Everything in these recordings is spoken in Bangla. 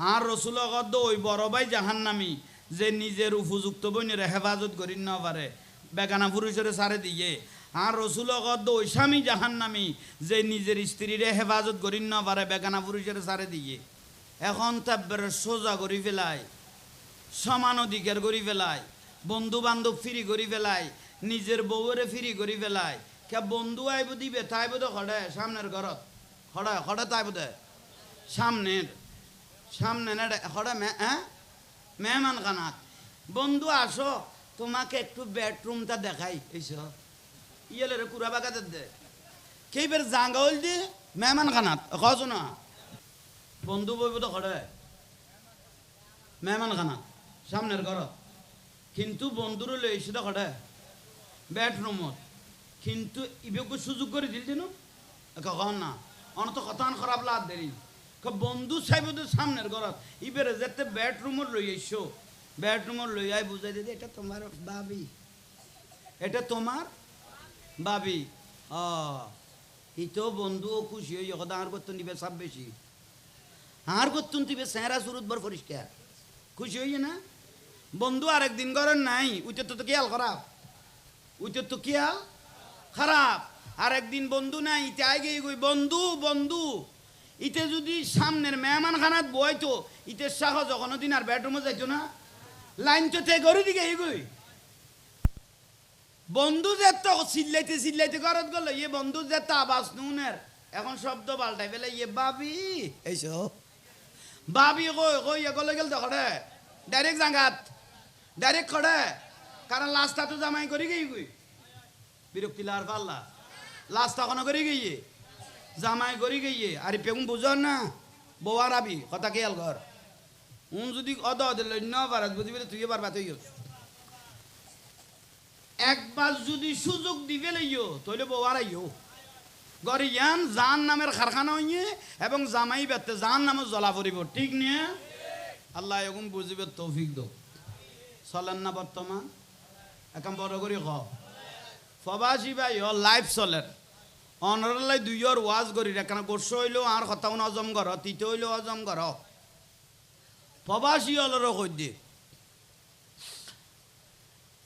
আর রসুল গদ্দ ওই বড় ভাই জাহান্নামি যে নিজের উপযুক্ত বইনের হেফাজত করি না পারে বেগানা পুরুষের সারে দিয়ে আর রসুল গদ্দ ওই স্বামী জাহান্নামি যে নিজের স্ত্রীর হেফাজত করি না পারে বেগানা পুরুষের সারে দিয়ে এখন তাব্বের সোজা করি ফেলায় সমান অধিকার করি ফেলায় বন্ধু বান্ধব ফিরি করি ফেলায় নিজের বউরে ফিরি করি ফেলায় কে বন্ধু আইব দিবে তাই বোধ খড়ে সামনের ঘরত খড়ে খড়ে তাই বোধ সামনের সামনে না খড়ে মেহমান খানাত বন্ধু আসো তোমাকে একটু বেডরুমটা দেখাই এইসব ইয়েলে কুড়া বাগাতে দে কেইবার জাঙ্গা হইল দি মেহমান খানাত কছ না বন্ধু বইব তো খড়ে মেহমান খানাত সামনের ঘরত কিন্তু বন্ধুর লইছে তো খড়ে বেডরুমত কিন্তু ইবেকু সুযোগ করে দিল দিন কখন না অনত কতান খারাপ লাগ দেরি বন্ধু চাইব তো সামনের ঘরত ইবেরে যেতে বেডরুমত লই আইসো বেডরুমত লই আই বুঝাই দিদি এটা তোমার বাবি এটা তোমার বাবি ইতো বন্ধু খুশি হই কথা আর করতেন দিবে সব বেশি আর করতেন দিবে চেহারা সুরত বড় পরিষ্কার খুশি হই না বন্ধু আরেকদিন করেন নাই উইতে তো খেয়াল খারাপ উইতে তো খেয়াল খারাপ আর একদিন বন্ধু নাই ইতে আগে গই বন্ধু বন্ধু ইতে যদি সামনের মেহমান খানাত বইতো ইতে সাহ যখন দিন আর বেডরুমে যাইতো না লাইন তো তে গড়ি দিকে এগোই বন্ধু যে তো চিল্লাইতে চিল্লাইতে ঘরত গেল ইয়ে বন্ধু যে তা আবাস নুনের এখন শব্দ পাল্টাই ফেলে ইয়ে বাবি এইসো বাবি কই কই গলে গেল দেখে ডাইরেক্ট জাঙ্গাত ডাইরেক্ট খড়ে কারণ লাস্টটা তো জামাই করি গই গই বিরক্তি লার পাল্লা লাস্টটা কোনো করি গিয়ে জামাই করি গিয়ে আর পেগুন বুঝন না বউয়ার আবি কথা খেয়াল কর যদি অদ ন পারাত বুঝি বলে তুই পারবা তুই একবার যদি সুযোগ দিবে লইও তাহলে বউয়ার আইও গরিয়ান জান নামের কারখানা হইয়ে এবং জামাই বেতে জান নামে জ্বলা পড়িব ঠিক নিয়ে আল্লাহ এরকম বুঝিবে তৌফিক দো চলেন না বর্তমান এখন বড় করে খ ফবাসি ভাই লাইফ চলের অনরালাই 2 year ওয়াজ করি এখানে গোস্ব হইলেও আর কথাও হজম কর তিতে হইলেও হজম কর প্রবাসী হলেরও কই দিয়ে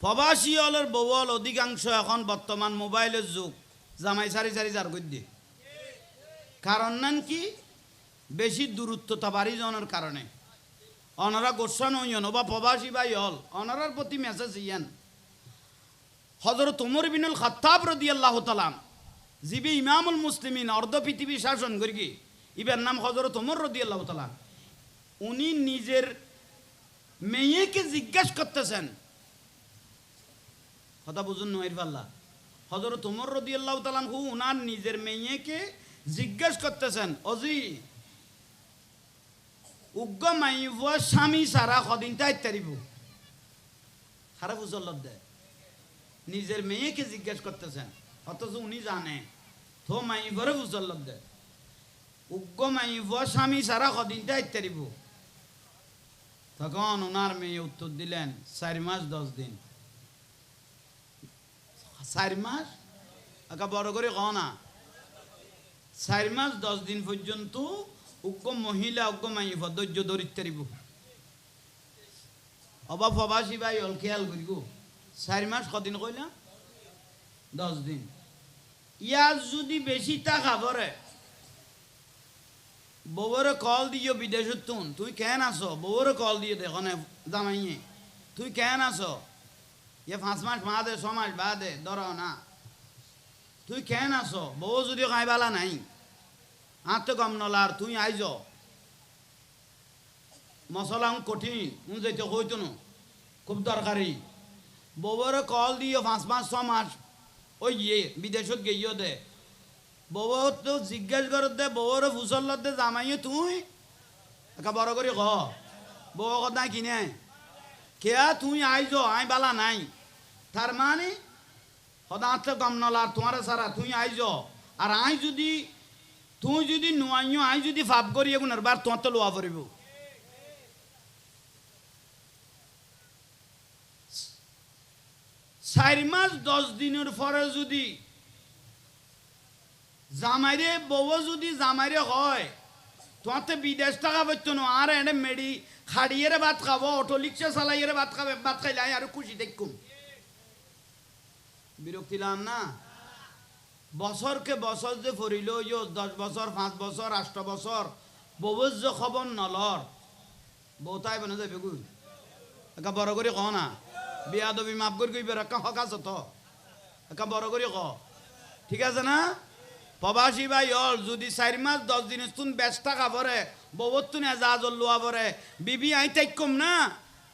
প্রবাসী হলের বউল অধিকাংশ এখন বর্তমান মোবাইলের যুগ জামাই সারি সারি যার কই দিয়ে কারণ নান কি বেশি দূরত্বতা বাড়ি যাওয়ার কারণে অনারা গোস্বা নইয়ন বা প্রবাসী ভাই হল অনারার প্রতি মেসেজ ইয়ান হযরত ওমর ইবনুল খাত্তাব রাদিয়াল্লাহু তাআলা জিবি ইমামুল মুসলিমিন অর্ধ পৃথিবী শাসন করি ইবের নাম হযরত ওমর রাদিয়াল্লাহু তাআলা উনি নিজের মেয়েকে জিজ্ঞাসা করতেছেন কথা বুঝুন নয় পাল্লা হযরত ওমর রাদিয়াল্লাহু তাআলা উনার নিজের মেয়েকে জিজ্ঞাসা করতেছেন অজি উগ্র মাইব স্বামী সারা কদিন তাই তারিব খারাপ উজল্লত দেয় নিজের মেয়েকে জিজ্ঞাসা করতেছেন অথচ উনি জানে তো মাইবরে উজল্লত দেয় উগ্র মাইব স্বামী সারা কদিন তাই তারিব তখন ওনার মেয়ে উত্তর দিলেন 4 মাস 10 দিন 4 মাস একা বড় করে কও না 4 মাস 10 দিন পর্যন্ত উগ্র মহিলা উগ্র মাইফ ধৈর্য ধরিতে পারিব অবা প্রবাসী ভাই হল খেয়াল করিব 4 মাস কদিন কইলাম 10 দিন ইয়ার যদি বেশি টাকা ভরে বউরে কল দিও বিদেশত তুই কেন আছো বউরে কল দিয়ে দেখো না জামাইয়ে তুই কেন আছো ইয়ে 5 মাস বাদে 6 মাস বাদে ধরো না তুই কেন আছো বউ যদি খাইবালা নাই আত্ম কম নলার তুই আইজ মশলা কঠিন যাইতে হইতো না খুব দরকারি বউরে কল দিও 5 মাস 6 মাস ওই ইয়ে বিদেশত গিয়ে দে বউ তো জিজ্ঞাসা কর দে বউরে ফুসল দে জামাইয়ে তুই একা বড় করে ক বউ কথা কিনে কেয়া তুই আইজ আই বালা নাই তার মানে সদা আত্ম কম নলার তোমার সারা তুই আইজ আর আই যদি তুই যদি নুয়াইও আই যদি ফাপ করি এগুনের বার তোমার তো লোয়া পড়িব 4 মাস 10 দিনের পরে যদি জামাইরে বউ যদি জামাইরে হয় তোমাতে বিদেশ টাকা পাইতো না আর এনে মেডি খাড়িয়ে ভাত খাবো অটো রিক্সা চালাইয়ে ভাত খাবে ভাত খাইলে আর খুশি দেখুম বিরক্তি লাম না বছরকে বছর যে ফরিল 10 বছর 5 বছর 8 বছর ববুজ যে খবর নলর বউতাই বনে যাবে গুই একা বড় করে ক না বিয়া দবি মাফ করে কইবে একা হক আছে তো একা বড় করে ক ঠিক আছে না প্রবাসী ভাই হল যদি 4 মাস 10 দিন তুন ব্যস্ত খাবরে বউত তুন এজাজ লোয়া পরে বিবি আইতাই কম না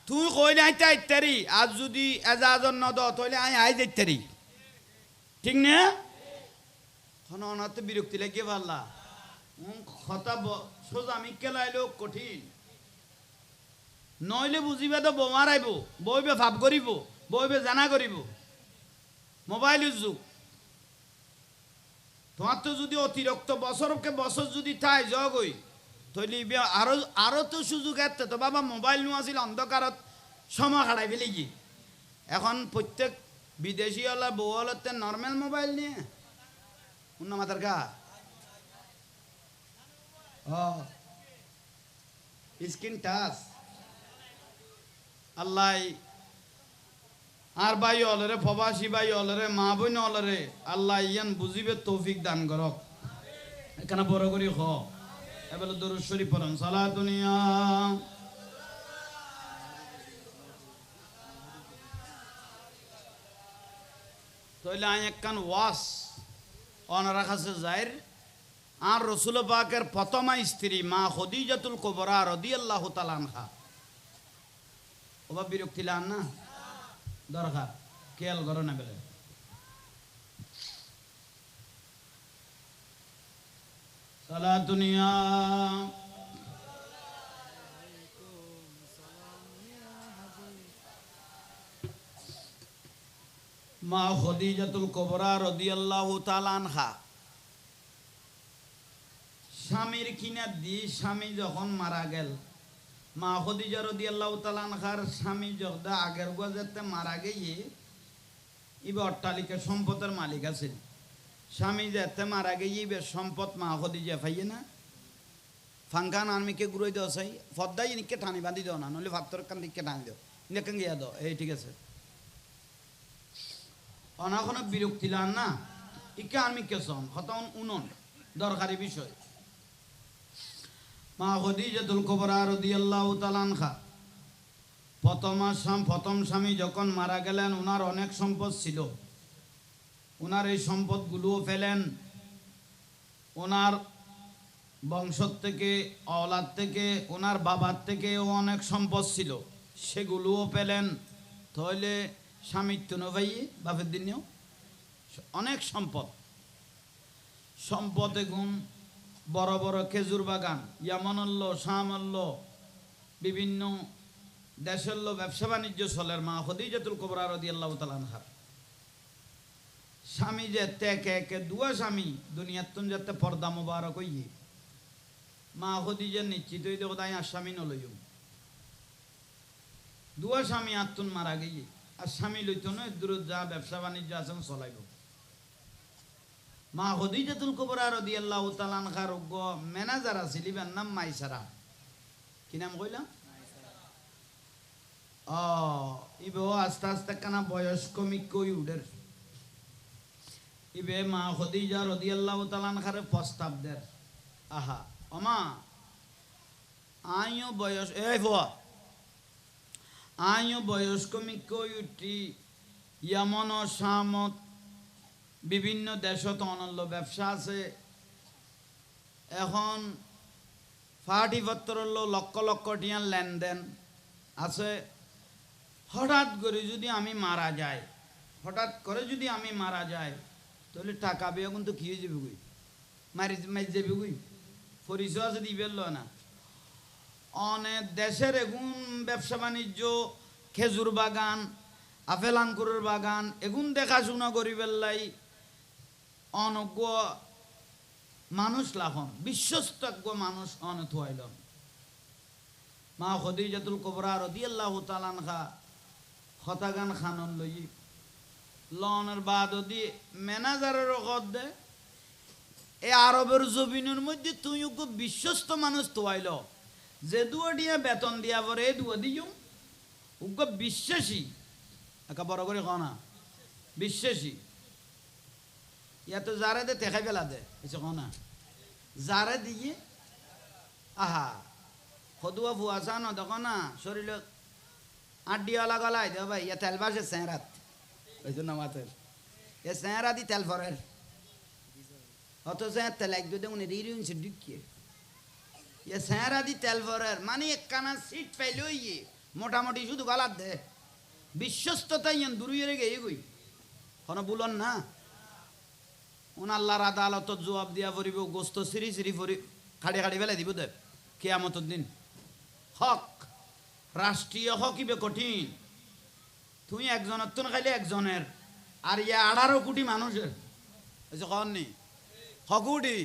তুই কইলে আইতা ইত্যারি আর যদি এজাজ নদ তাহলে আই যাইতারি ঠিক না কোন অনাতে বিরক্তি লাগে পারলা কথা সোজা আমি কেলাইলেও কঠিন নইলে বুঝিবে তো বউ মারাইব বইবে ভাব করিব বইবে জানা করিব মোবাইলের যুগ তোমার তো যদি অতিরিক্ত বছরকে বছর যদি তাই জগই তৈলি আরো তো সুযোগ এত তো বাবা মোবাইল নো আছিল অন্ধকারত সময় খাড়াই ফেলে কি এখন প্রত্যেক বিদেশি হলা বউ হলতে নর্মাল মোবাইল নিয়ে উন্না মাতার গা স্ক্রিন টাচ আল্লাহ আর ভাই অলরে প্রবাসী ভাই অলরে মা বোন অলরে আল্লাহ ইয়ান বুঝিবে তৌফিক দান করক এখানে বড় করি হ এবার দরুদ শরীফ পড়েন সালাতুনিয়া তাইলে আই একখান ওয়াস অনারা কাছে যাইর আর রসুল পাকের প্রথমা স্ত্রী মা খদিজাতুল কুবরা রাদিয়াল্লাহু তাআলা আনহা ওবা বিরক্তি লান না দরকার খেয়াল করো না বেলে সালাতুনিয়া মা খদিজাতুল কুবরা রাদিয়াল্লাহু তাআলা আনহা স্বামীর কিনা দি স্বামী যখন মারা গেল মা খদিজা রাদিয়াল্লাহু তাআলা আনহার স্বামী যখন আগের গজেতে মারা গিয়ে ইবে অট্টালিকা সম্পদের মালিক আছেন স্বামী যেতে মারা গিয়ে ইবে সম্পদ মা খদিজা পাইয়ে না ফাঙ্কান আর্মিকে গুড়াই দেওয়া চাই ফদ্দাই ইনিকে টানি বাঁধি দেও না নইলে ভাতর কান দিকে টানি দেও ইনেকে গিয়া দাও এই ঠিক আছে অনাখনো বিরক্তি লান না ইকে আর্মি কেসন হতন উনন দরকারি বিষয় মা খদিজাতুল কুবরা রাদিয়াল্লাহু তাআলা আনহা প্রথম স্বামী যখন মারা গেলেন ওনার অনেক সম্পদ ছিল ওনার এই সম্পদগুলোও ফেলেন ওনার বংশ থেকে আওলাদ থেকে ওনার বাবার থেকেও অনেক সম্পদ ছিল সেগুলোও পেলেন তাহলে স্বামীর তো ভাই বাপের দিনেও অনেক সম্পদে গুণ বড় বড় খেজুর বাগান ইয়ামনল্য শামল্য বিভিন্ন দেশের ব্যবসা বাণিজ্য চলের মা খদিজাতুল কুবরা রাদিয়াল্লাহু তাআলা আনহা স্বামী যে একে একে দুয়া স্বামী দুনিয়ার তুন যাতে পর্দা মোবারক হইয়ে মা খদিজা নিশ্চিত হইতে কোথায় আর স্বামী নলইম দুয়া স্বামী আত্মন মারা গিয়ে আর স্বামী লইত নয় দূর যা ব্যবসা বাণিজ্য আছেন চলাইব মা খদিজাতুল কুবরা রাদিয়াল্লাহু তাআলা আনহার ম্যানেজার আছিল ইবার নাম মাইসারা কি নাম কইলাম ইবে আস্তে আস্তে কানা বয়স কমি কই উডের ইবে মা খদিজা রাদিয়াল্লাহু তাআলা আনহার প্রস্তাব দের আহা ওমা আইও বয়স এই ফোয়া আইও বয়স কমি কই উঠি ইয়ামন শামত বিভিন্ন দেশত অনন্য ব্যবসা আছে এখন ফাটিপত্র লক্ষ লক্ষ টিয়ার লেনদেন আছে হঠাৎ করে যদি আমি মারা যাই তাহলে টাকা বিয়ে কিন্তু কি হয়ে যাবে গুই মারি যাবে গুই পরিচয় আছে দিবে না অনেক দেশের এগুন ব্যবসা বাণিজ্য খেজুর বাগান আপেল আঙ্কুরের বাগান এগুন দেখাশোনা করিবার লাই অনজ্ঞ মানুষ লাখন বিশ্বস্তজ্ঞ মানুষ অনত হইলন মা খদিজাতুল কুবরা রাদিয়াল্লাহু তাআলা আনহা হতাগান খানন লই লনের বাদ দি ম্যানেজারের কদ দে এই আরবের জমিনের মধ্যে তুই বিশ্বস্ত মানুষ তো আইল যে দুয়া দিয়া বেতন দিয়া পরে এ দুয়া দিও উগ্র বিশ্বাসী একা বড় করে কনা বিশ্বাসী ইয়া তো যারে দে তেখাই বেলা দে এসে কনা যারে দিয়ে আহা সদুয়া ফুয়াশা ন দেখো না শরীর আড্ডিওয়ালা গলাই দে ভাই ইয়া তেল বাসে চেঁরাত ওই জন্য মাতের এ চেঁরা দি তেল ভরের অথচ তেল এক দুধে উনি রিউনছে ঢুকিয়ে এ চেঁরা দি তেল ভরের মানে একখানা সিট পাইলে ইয়ে মোটামুটি শুধু গলার দে বিশ্বস্ততা ইয়ান দূরিয়ে রেগে এগোই কোনো বলন না উন আল্লাহর আদালত জবাব দিয়া পড়িব গোস্ত সিরি সিরি পরি খাড়ি খাড়ি ফেলে দিব দে কেয়ামতের দিন হক রাষ্ট্রীয় হক ইবে কঠিন তুই একজনের তো খাইলে একজনের আর ইয়া 18 কোটি মানুষের এসে কন নি হকুটি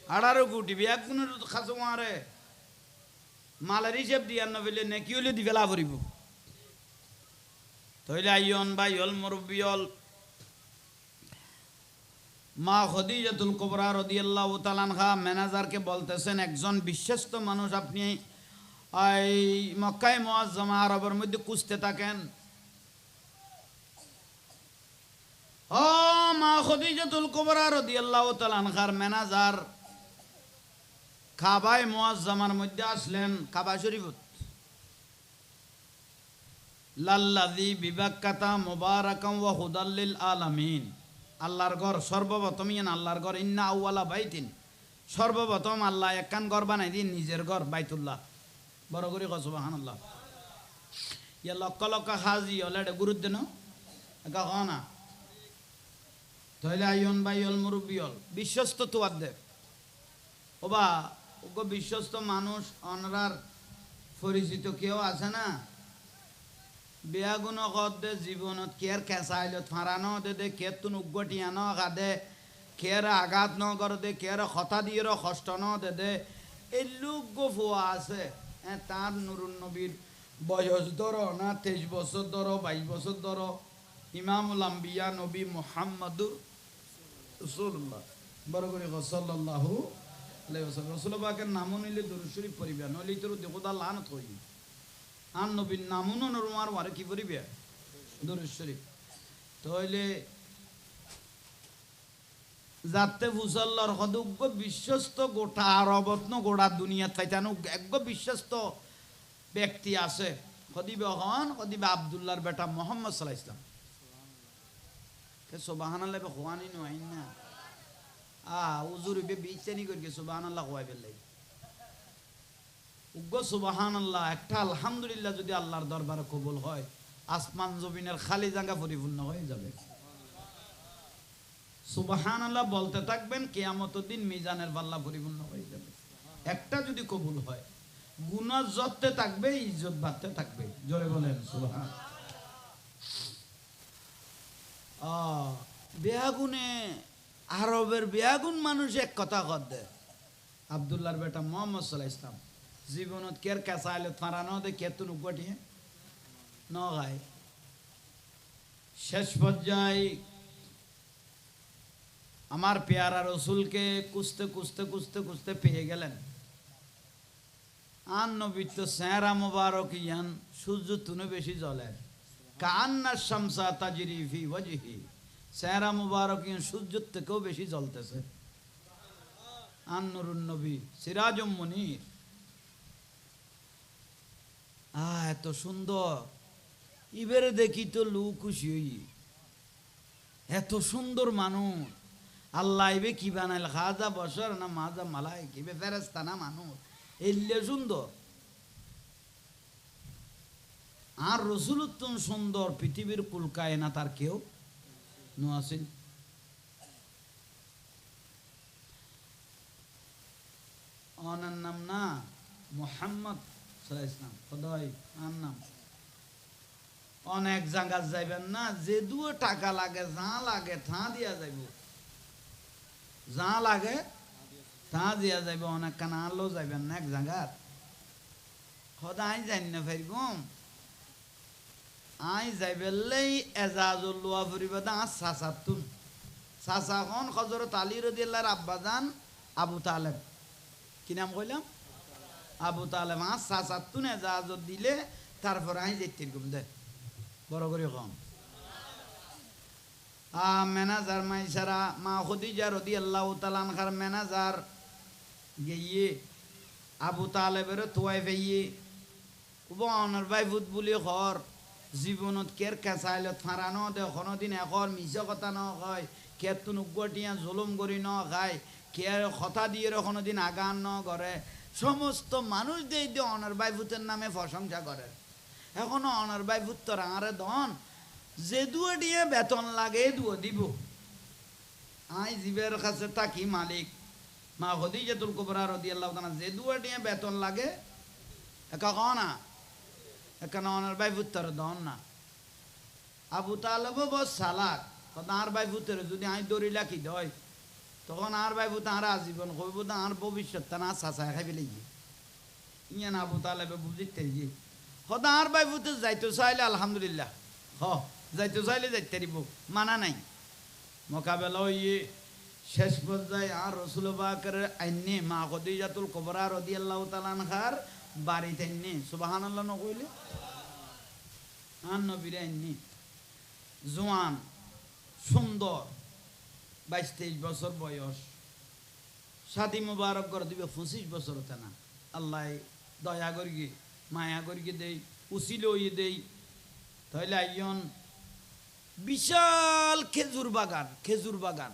18 কোটি এক গুণের খাসো মারে মালের হিসেব দিয়া নবলে নেকি হলে দি ফেলা পড়িব তইলে আইয়ন ভাই হল মুরব্বী হল মা খদিজাতুল কুবরা রাদিয়াল্লাহু তাআলা আনহা ম্যানেজারকে বলতেছেন একজন বিশ্বস্ত মানুষ আপনি এই মক্কায়ে মুআজ্জামা আরবের মধ্যে খুঁজতে থাকেন ও মা খদিজাতুল কুবরা রাদিয়াল্লাহু তাআলা আনহার ম্যানেজার কাবায়ে মুআজ্জামার মধ্যে আসলেন কাবা শরীফত লাল্লাযী বিবাক্কাতা মুবারাকাম ওয়া হুদাল লিল আলামিন আল্লাহর ঘর সর্বপ্রথম ইয়ান আল্লাহর ঘর ইন্না আউয়ালা বাইতিন সর্বপ্রথম আল্লাহ একখান ঘর বানাই দিন নিজের ঘর বাইতুল্লাহ বড় করে কও সুবহানাল্লাহ ইয়া লক্ষ লক্ষ হাজি হলে এটা গুরুত্ব ন একা হ না তাহলে আইয়ন ভাই হল মুরব্বী হল বিশ্বস্ত তো আদে ওবা ওগো বিশ্বস্ত মানুষ অনরার পরিচিত কেউ আছে না বেয়াগুন কদে জীবনত কের কেঁচাইলত ফাঁড়ানো দে দে কের তুন উগ্গটিয়ানো গাদে কের আঘাত ন কর দে কের কথা দিয়ে কষ্ট ন দে দে এই লোক গোফুয়া আছে তার নুরুন নবীর বয়স ধরো না 23 বছর ধরো 22 বছর ধরো ইমামুল আম্বিয়া নবী মুহাম্মদুর রাসূলুল্লাহ বড় করে সাল্লাল্লাহু আলাইহি ওয়াসাল্লাম রাসূল পাকের নাম নিলে দরুদ শরীফ পড়িবে নলি তোর দেখোদা লানত হই আর নবীর নামুন নরমার ওয়ারে কি পড়িবে দরুদ শরীফ তাহলে যাতে ফুসাল্লাহর হদুগ্গ বিশ্বস্ত গোটা আরবত্ন গোটা দুনিয়া থাইতানো একগ বিশ্বস্ত ব্যক্তি আছে খদিবে হন খদিবে আব্দুল্লাহর বেটা মোহাম্মদ সাল্লাল্লাহু আলাইহি ওয়াসাল্লাম কে সুবহানাল্লাহ বে খুয়ানি নয় না হুজুর বে বিচেনি করি সুবহানাল্লাহ কয় বেলাই উগ্র সুবহানাল্লাহ একটা আলহামদুলিল্লাহ যদি আল্লাহর দরবারে কবুল হয় আসমান জমিনের খালি জায়গা পরিপূর্ণ হয়ে যাবে সুবহানাল্লাহ বলতে থাকবেন কিয়ামতের দিন মিজানের পাল্লা পরিপূর্ণ হয়ে যাবে একটা যদি কবুল হয় গুনাহ যততে থাকবে ইজ্জত বাড়তে থাকবে জোরে বলেন সুবহান বেয়াগুনে আরবের বেয়াগুন মানুষ এক কথা কদে আব্দুল্লাহর বেটা মোহাম্মদ সাল্লাল্লাহু আলাইহি ওয়াসাল্লাম জীবনত কের কাঁচাইলে ফাঁড়ানো দে কেতুন উগটিয়ে ন গায় শেষ পর্যায়ে আমার পেয়ারা রসুলকে কুস্তে কুস্তে কুস্তে কুস্তে পেয়ে গেলেন আন নবী তো চেহারা মুবারক ইয়ান সূর্য তুনে বেশি জ্বলে কান্না শামসা তাজরি ফি ওয়াজহি চেহারা মুবারক ইয়ান সূর্যের থেকেও বেশি জ্বলতেছে আন নুরুন নবী সিরাজুম মুনির এত সুন্দর ইবেরে দেখি তো লু খুশি হই এত সুন্দর মানুষ আল্লাহ ইবে কি বানাইল খাজা বসর না মাজা মালাই কিবে ফেরেস্তা না মানুষ এলে সুন্দর আর রসুলুত্তম সুন্দর পৃথিবীর কুলকায় না তার কেউ নো আসেন অনার নাম না মুহাম্মদ ইসলাম খোদাই আর নাম অনেক জায়গা যাইবেন না যে দুও টাকা লাগে যা লাগে তা দিয়া যাইব যা লাগে তা দিয়া যাইব অনেক কানা আলো যাইবেন না এক জায়গার খোদাই যাই না ফেরব আই যাইবেলেই এজাজুল লোয়া ফুরিব দা চাচাতুন চাচাখন হযরত আলী রাদিয়াল্লাহু আব্বাজান আবু তালেব, কি নাম কইলাম? আবু তালেব। চাচার তুনে এজাজত দিলে তারপরে আমি যেতে দে বড় করে কম। ম্যানেজার মাইসারা মা খদিজা রাদিয়াল্লাহু তাআলা আনহার ম্যানেজার গিয়ে আবু তালেবের তোয়াই ফেইয়ে অনর ভাই ভূত বুলি ঘর জীবনত কের কেঁচাইলত ফাঁড়ানো দে কোনোদিন এখন মিছা কথা ন কয়, কের তুন উগটিয়া জুলুম করি ন খায়, কের কথা দিয়ে কোনোদিন আগান ন করে, সমস্ত মানুষ দিয়ে অনর ভাই ভূতের নামে প্রশংসা করে। এখনো অনর ভাই ভূত তো রাঙারে দন যে দুয়ে দিয়ে বেতন লাগে দুয়ে দিব। আই জীবের কাছে থাকি মালিক মা খদিজাতুল কুবরা রাদিয়াল্লাহু তাআলা যে দুয়ে দিয়ে বেতন লাগে একা কনা এখানে অনার ভাই ভূতর দন না। আবু তালেব বস সালাক আর ভাই ভূতের যদি আই দড়ি লাখি দয় তখন আর ভাই ভূত আর আজীবন কইব না আর ভবিষ্যৎ তা না চাচা খাই ফেলে গিয়ে ইয়ে না আবু তালেবে বুঝিতে গিয়ে হতা আর ভাই ভূতে যাইতে চাইলে আলহামদুলিল্লাহ যাইতে চাইলে যাইতে দিব, মানা নাই। মোকাবেলা ইয়ে শেষ পর্যায়ে আর রসুল পাকের আইনে মা খদিজাতুল কুবরা রাদিয়াল্লাহু তাআলা আনহার বাড়িতে আইনে সুবহানাল্লাহ নকইলে আর নবীর আইনে জোয়ান সুন্দর 22-23 বছর বয়স, শাদি মুবারক করে দিবে 25 বছর হতে না। আল্লাহ দয়া করি মায়া করি দেই উচিল ইয়ে দেই তাহলে আইন বিশাল খেজুর বাগান।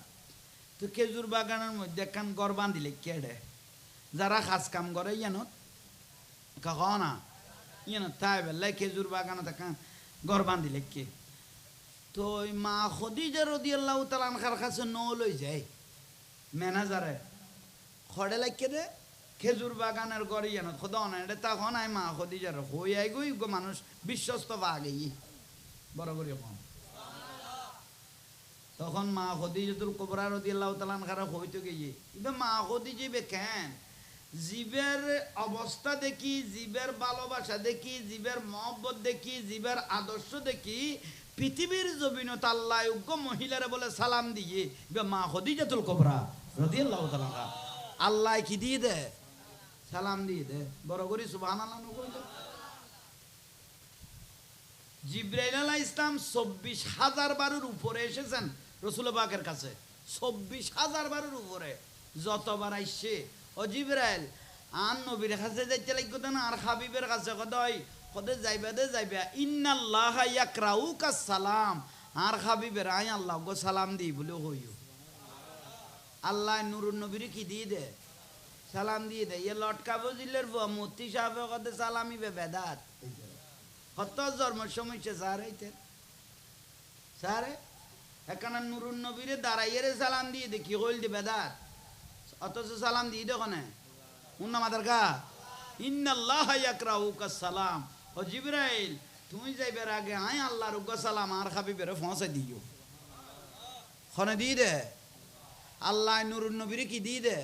তো খেজুর বাগানের মধ্যে একখান ঘর বান্ধিলে কেড়ে যারা কাজ কাম করে ইয়ানত না ইয়ানত তাই বেলায় খেজুর বাগানত একখান ঘর বান্ধিলে কে। তো ওই মা খদিজা রাদিয়াল্লাহু তাআলা আনহার কাছে লই যায় ম্যানেজারে খড়ে লাগিয়ে দে খেজুর বাগানের ঘর ইয়ানত খোদা না এটা তখন আই মা খদিজার হই আই গই মানুষ বিশ্বস্ত বাগেই বড় করে কম। তখন মা খদিজাতুল কুবরা রাদিয়াল্লাহু তাআলা আনহার হইতে গিয়ে ইবে মা খদিজা বে কেন জীবের অবস্থা দেখি, জীবের ভালোবাসা দেখি, জীবের মহব্বত দেখি, জীবের আদর্শ দেখি পৃথিবীর জমিনত আল্লাহ যোগ্য মহিলারে বলে সালাম দিয়ে ইবে মা খদিজাতুল কুবরা রাদিয়াল্লাহু তাআলা আল্লাহ কি দিয়ে দে সালাম দিয়ে দে বড় করে সুবহানাল্লাহ নকইল। জিবরাইল আলাইহিস সালাম 24,000 বারের উপরে এসেছেন রসুল পাকের কাছে, 24,000 বারের উপরে যতবার আইসে ও জিবরাইল আর নবীর কাছে যাইতে লাগতো না আর হাবিবের কাছে কদই কদে যাইবা দে যাইবা ইন্নাল্লাহ ইয়াকরাউকা সালাম আর হাবিবের আই আল্লাহ গো সালাম দি বলে হইও। আল্লাহ নুরুন নবীর কি দিয়ে দে সালাম দিয়ে দে। ইয়ে লটকা বজিলের মুফতি সাহেব কদে সালামি বে বেদাত কত জন্মের সমস্যা স্যার হইতে স্যার এখানে নুরুন নবীরে দাঁড়াইয়ে সালাম দিয়ে দে কি হইল দি বেদাত অথচ সালাম দিয়ে দে কনে উন্না মাদার কা ইন্নাল্লাহ ইয়াকরাউকা সালাম ও জিবরাইল তুমি যাইবার আগে আই আল্লাহর উগ্র সালাম আর হাবিবের পৌঁছে দিও খনে দিয়ে দে। আল্লাহ নুরুন নবীরে কি দিয়ে দে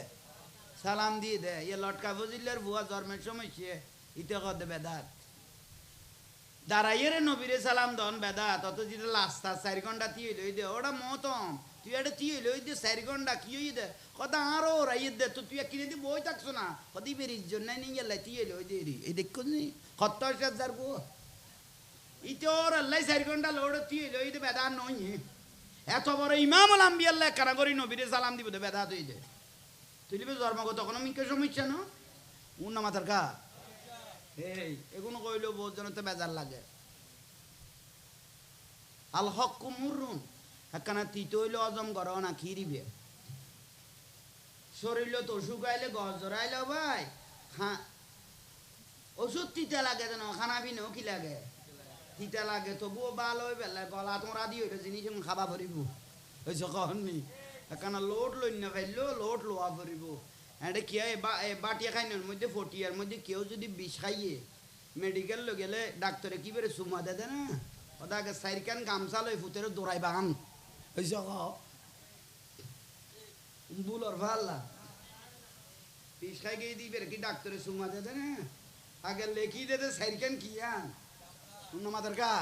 সালাম দিয়ে দে। ইয়ে লটকা ফজিলের বুয়া জন্মের সমস্যা ইতে কদে বেদাত দাঁড়াইয়ে নবীরে সালাম দন বেদাত অত যেটা লাস্তা 4 ঘন্টা তিয়ে লই দে ওটা মতম তুই এটা তিয়ে লই দে 4 ঘন্টা কি হই দে কথা আরো রাইয়ে দে তো তুই কিনে দি বই থাকছো না কদি বেরির জন্য নিয়ে গেলে তিয়ে লই দে রি এই দেখো নি 70,000 গো ইতে ওর আল্লাহ 4 ঘন্টা লোড তিয়ে লই দে বেদাত নই এত বড় ইমামুল আম্বিয়া আল্লাহ কারাগরি নবীরে সালাম দিব দে বেদাত হই দে তুই লিবে জন্মগত কোনো মিকে সমস্যা না উন্না মাথার কা এই এগুলো কইলেও বহুত জনতে বেজার লাগে। আল হক মুরুন একখানা তিতে হইলে অজম গর না খিরিবে শরীর তো অসুখ আইলে গজ জড়াইলে ভাই ওষুধ তিতে লাগে যেন খানা পিনেও কি লাগে তিতে লাগে তবুও ভালো হয়ে বেলা গলা তোমরা দিয়ে হইলে জিনিস খাবা ভরিব হয়েছে কহনি একখানা লোট লই না ফেললো লোট লোয়া ভরিব এটা কি বাটিয়া খাইনের মধ্যে ফটিয়ার মধ্যে কেউ যদি বিষ খাইয়ে মেডিকেল লো গেলে ডাক্তারে কি বেড়ে সুমা দে না ওদাকে 4 কান গামছা লই ফুতের দৌড়াই বাগান হয়েছে বুলর ভাল্লা বিষ খাই গিয়ে দিবে কি ডাক্তারে সুমা দে না আগে লেখি দে 4 কান কি আন মাদার কা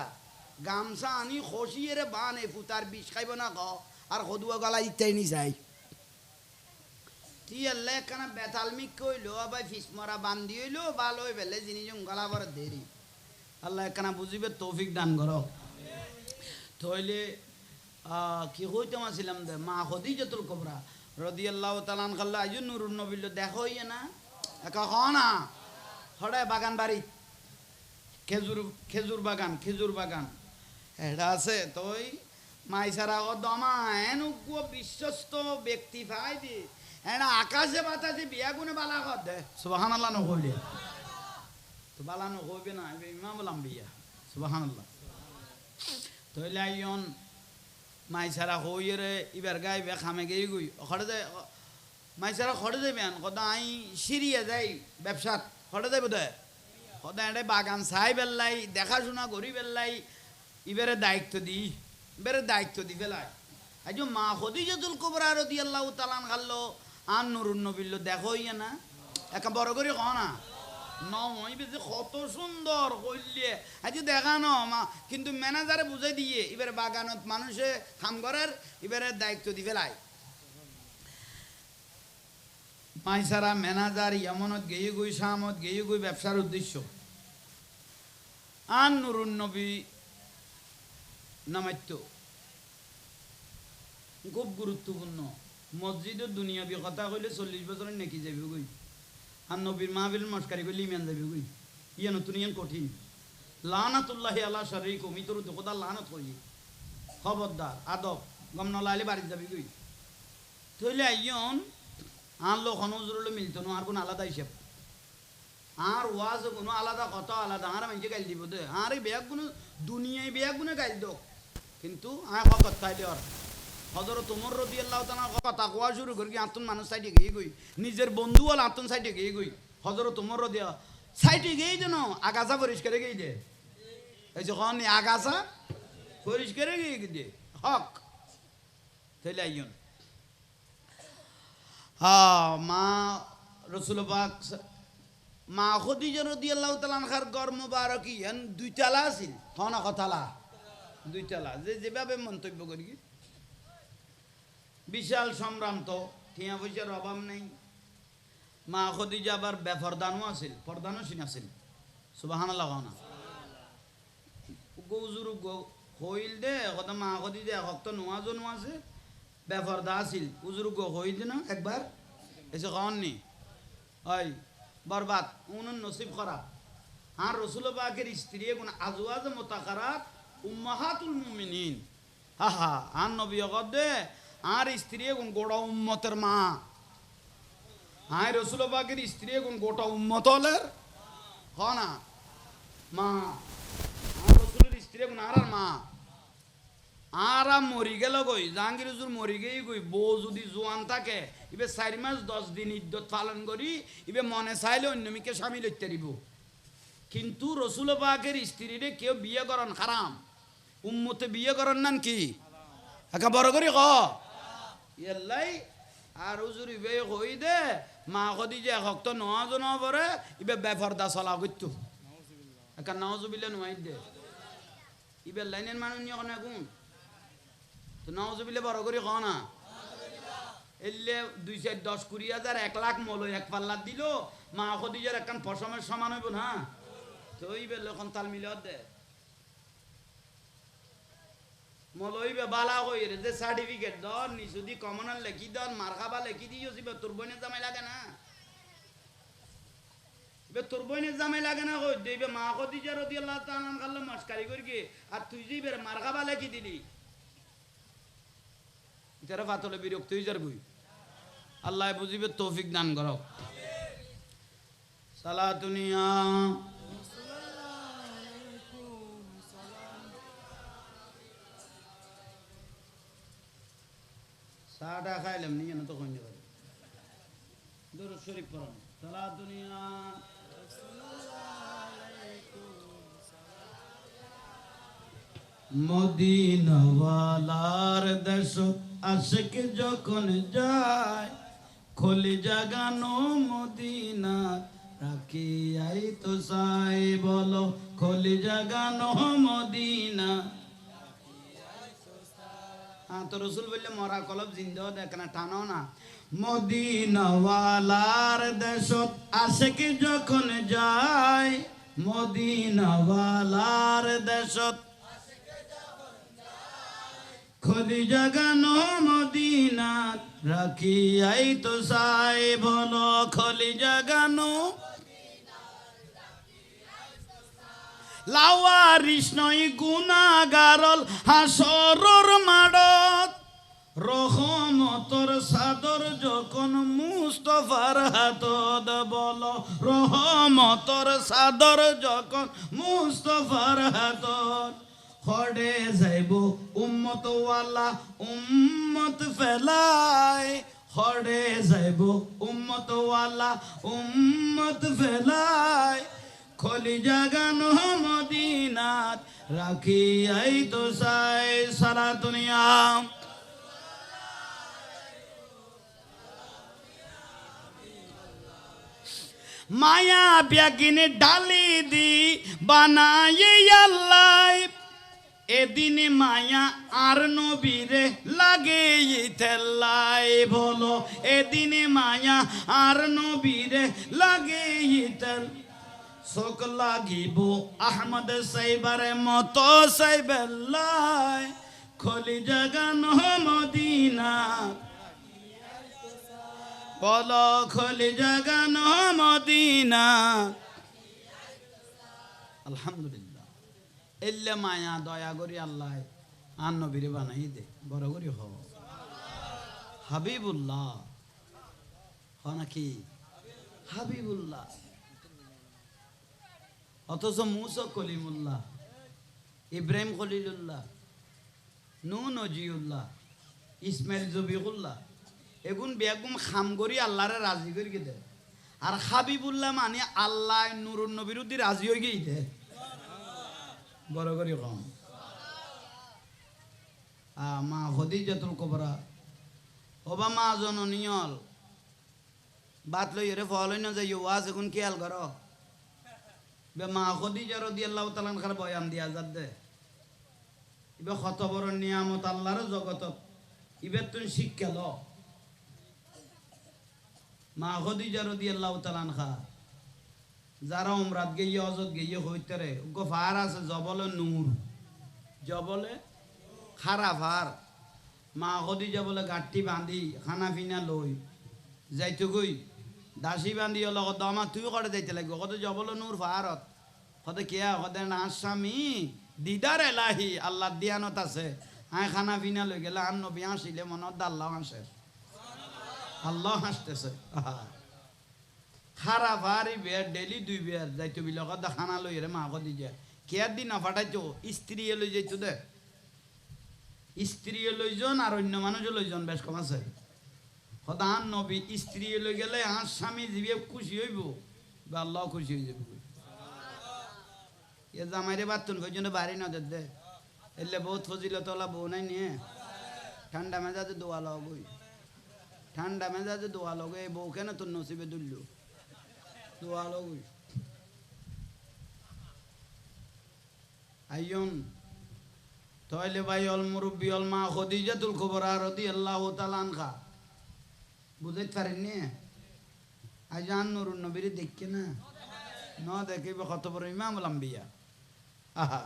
গামছা আনি খসিয়ে রে বান এ ফুতার বিষ খাইব না গ আর হদুয়া গলা ইত্যাই নি যাই তুই আল্লাহ একখানা বেতালমিক কইলো আবার ফিসমরা বান্ধি হইলো ভালো হয়ে পেলে জিনিস গলা বড় দেরি আল্লাহ একখানা বুঝিবে তৌফিক দান করো তইলে কি হইতাম আসিলাম দে মা খদিজাতুল কুবরা রাদিয়াল্লাহু তাআলা আনহা আইজু নুরুন নবীর দেখো ইয়ে না একা না হড়ে বাগান বাড়ি খেজুর বাগান এটা আছে তই মাইসারা ও দমা এন বিশ্বস্ত ব্যক্তি পাই দি এনা আকাশে বাতাসে বিয়া গুনে বালা কর দে সুবহানাল্লাহ নকইলে তো বালা নকইবে না ইমাম বললাম বিয়া সুবহানাল্লাহ তইলে আইয়ন মাইসারা হইরে ইবার গাইবে খামে গেই গই খড়ে দে মাইসারা খড়ে দেবেন কদা আই সিরিয়া যাই ব্যবসাত খড়ে দেব দে কদা এটা বাগান চাই বেল্লাই দেখাশোনা করি বেল্লাই ইবারে দায়িত্ব দি ফেলাই আজ মা খদিজাতুল কুবরা রাদিয়াল্লাহু তাআলা আনহা আন নুরুন নবীর দেখো ইয়ে না একা বড় করে ক না নইবে যে কত সুন্দর কইলে আজ দেখানো মা কিন্তু ম্যানেজারে বুঝাই দিয়ে এবারে বাগানত মানুষে কাম করার এবারে দায়িত্ব দি ফেলাই মাইসারা ম্যানেজার ইয়ামনত গেয়ে গই শামত গেয়ে গই ব্যবসার উদ্দেশ্য আন নুরুন নবী নামাইত্য খুব গুরুত্বপূর্ণ মসজিদের দুনিয়াবি কথা কইলে 40 বছরের নেকি যাবি গই আর নবীর মাহফিল মস্কারি কইলে ইমান যাবি গই ইয়া নতুন ইয়ান কঠিন লানাতুল্লাহি আলা শারীকুম ইতরু খোদা লানত কই খবরদার আদব গম নলাইলে বাড়ি যাবি গই তইলে আইয়ন আর লোক হনজরুল মিলতো না আর কোন আলাদা হিসাব আর ওয়াজ কোনো আলাদা কথা আলাদা আর মানুষে গাইল দিব দে আর এই বেগ কোনো দুনিয়ায় বেগ গুনে গাইল দো কিন্তু আর কথা দেওয়ার হযরত ওমর রাদিয়াল্লাহু তাআলা কথা কোয়া শুরু করি আতন মানুষ সাইডে গিয়ে গই নিজের বন্ধু হল আতন সাইডে গিয়ে গই হযরত ওমর রাদিয়া সাইডে গিয়ে যেন আগাছা পরিষ্কারে গিয়ে দে এই যখন আগাছা পরিষ্কারে গিয়ে দে হক তাইলে আইয়ন মা রসুল পাক মা খদিজা রাদিয়াল্লাহু তাআলা আনহার ঘর মুবারক ইয়ান দুইতলা আছিল হনা কথালা দুইতলা যেভাবে মন্তব্য করি বিশাল সংগ্রাম তো টিয়া পয়সার অভাব নেই মা খদিজা আবার বেপরদানও আছিল পর্দানও সিন আছিল সুবহানাল্লাহ না গৌজুর হইল দে কথা মা খদিজা হক তো নোয়াজও আছে বেপরদা আছিল উজুর হইল না একবার এসে খাওয়াননি হয় বরবাদ উনুন নসিব খারাপ আর রসুল পাকের স্ত্রী গুণ আজওয়াজ মুতাকারাত উম্মাহাতুল মুমিনিন হা আর নবী দে আর স্ত্রী গুণ গোটা উম্মতের মা হায় রসুল পাকের স্ত্রী গুণ গোটা উম্মতলের হ না মা আর রসুলের স্ত্রী গুণ আর মা আর মরি গেল গই জাহাঙ্গীর হুজুর মরি গেই গই বউ যদি জোয়ান থাকে ইবে 4 মাস 10 দিন ইদ্যত পালন করি ইবে মনে চাইলে অন্য মিকে স্বামী লইতে দিব কিন্তু রসুল পাকের স্ত্রীরে কেউ বিয়ে করন হারাম উম্মতে বিয়ে করন নান কি একা বড় করি ক ইয়াল্লাই আর হুজুর ইবে কই দে মা কদি যে হক্ত নজন পরে ইবে বেপরদা চলা করতো একা নাউজুবিল্লাহ নুয়াই দে ইবে লাইনের মানুষ নিয়ে কোন গুণ তো নাউজুবিল্লাহ বড় করি ক না এলে 2-10-20,000 1 লাখ মল এক পাল্লা দিল মা খদিজার একখান পশমের সমান হইব না তো ইবে লখন তাল মিলে দে মলইবে বালা কই রে যে সার্টিফিকেট দন নিসুদি কমনাল লেখি দন মারখাবা লেখি দিও সিবে তোর বইনে জামাই লাগে না বে তোর বইনে জামাই লাগে না কই দেবে মা খদিজা রাদিয়াল্লাহু তাআলা আনহা মস্কারি করি কি আর তুই যে বের মারখাবা লেখি দিলি ইতারা ফাতলে বিরক্ত হই যার বই আল্লাহ বুঝিবে তৌফিক দান করো সালাতুনিয়া সাদা খাইলাম নিয়ে না তো কইতে পারে দরুদ শরীফ পড়ুন সালাতুনিয়া মদিনাওয়ালার দেশ আশিক যখন যায় খলি জাগানো মদিনা রাখি আই তো সাই বলো খলি জাগানো মদিনা হ্যাঁ তো রসুল বললে মরা কলব জিন্দাও দেখ না টানো না মদিনাওয়ালার দেশত আশেক যখন যায় মদিনাওয়ালার দেশত খলি জাগানো মদিনাত রাখি আই তো সাই বলো খলি জাগানো লাওয়ারিস নয় গুনাগারল হাসরর মাডত রহমতর সাদর যখন মুস্তফার হাতত বলো রহমতর সাদর যখন মুস্তফার হাতত খড়ে যাইব উম্মত ওয়ালা উম্মত ফেলায় খড়ে যাইব উম্মত ওয়ালা উম্মত ফেলায় খলি জাগানো মদিনাত রাখি আই তো সাই সারা দুনিয়া মায়া ব্যাগিনে ডালি দি বানাই আল্লাহ এদিন মায়া আর নবীরে লাগে তেল্লাই বলো এদিন মায়া আর নবীরে লাগে তেল শোক লাগিব আহমদ সাইবারে মতো সাইবেল্লাই খলি জাগানো মদিনা বলো খলি জাগানো মদিনা আলহামদুলিল্লাহ এল্লে মায়া দয়া করি আল্লাহ আর নবীরে বানাই দে বড় করি হ হাবিবুল্লাহ হ নাকি হাবিবুল্লাহ অথচ মুসা কলিমুল্লাহ ইব্রাহিম খলিলুল্লাহ নূহ নজিউল্লাহ ইসমাইল জবিউল্লাহ এগুন বেগুম খাম করি আল্লাহরে রাজি করি দে আর হাবিবুল্লাহ মানে আল্লাহ নুরুন নবীর উদ্দি রাজি হয়ে গিয়ে দে বড় করি কম মা খদিজাতুল কুবরা ওবা মা জননিয়ল বাত লই রে ফলই না যাই ওয়াজ এখন খেয়াল করো বে মা খদিজা রাদিয়াল্লাহু তাআলা আনহার বয়ান দিয়া যাদ দে ইবে কত বড় নিয়ামত আল্লাহর জগতত ইবে তুই শিক্ষা ল মা খদিজা রাদিয়াল্লাহু তাআলা আনহা যারা উমরাত গিয়ে অজত গিয়ে হইতেরে গো ফার আছে জবলে নূর জবলে খারা ফার মা খদিজা বলে গাঠটি বাঁধি খানা পিনা লই যাইতো গই দাসী বান্ধি লগত আমার তুই করে যাইতে লাগবে কত জবল নূর ফারত কত কেয়া কত না স্বামী দিদার এলাহি আল্লাহ দিয়ানত আছে আয় খানা পিনা লই গেলে আর নবী হাসিলে মনত আল্লাহ হাসে আল্লাহ হাসতেছে খারা ভারি বের ডেলি 2 বের যাইতো বিল কত খানা লই রে মা কদি যায় কেয়ার দিন না ফাটাইতো স্ত্রী লই যাইতো দে স্ত্রী লইজন আর অন্য মানুষ লইজন বেশ কম আছে খদান নবী স্ত্রী লই গেলে আর স্বামী জীবে খুশি হইব বা আল্লাহ খুশি হয়ে যাবে এ জামাইরে বাতুন পর্যন্ত বাড়ি না দে এলে বহুত ফজিলত ওলা বউ নাই নিয়ে ঠান্ডা মেজাজে দোয়া লগই ঠান্ডা মেজাজে দোয়া লগে এই বউ কেন তোর নসিবে দুলল দোয়া লগই আইয়ন তাইলে ভাই অল মুরব্বি অল মা খদিজাতুল কুবরা রাদিয়াল্লাহু তাআলা আনহা বুঝতে পারেননি আজ আন নুরুন নবীর দেখকে না ন দেখে কত বড় ইমামুল আম্বিয়া আহা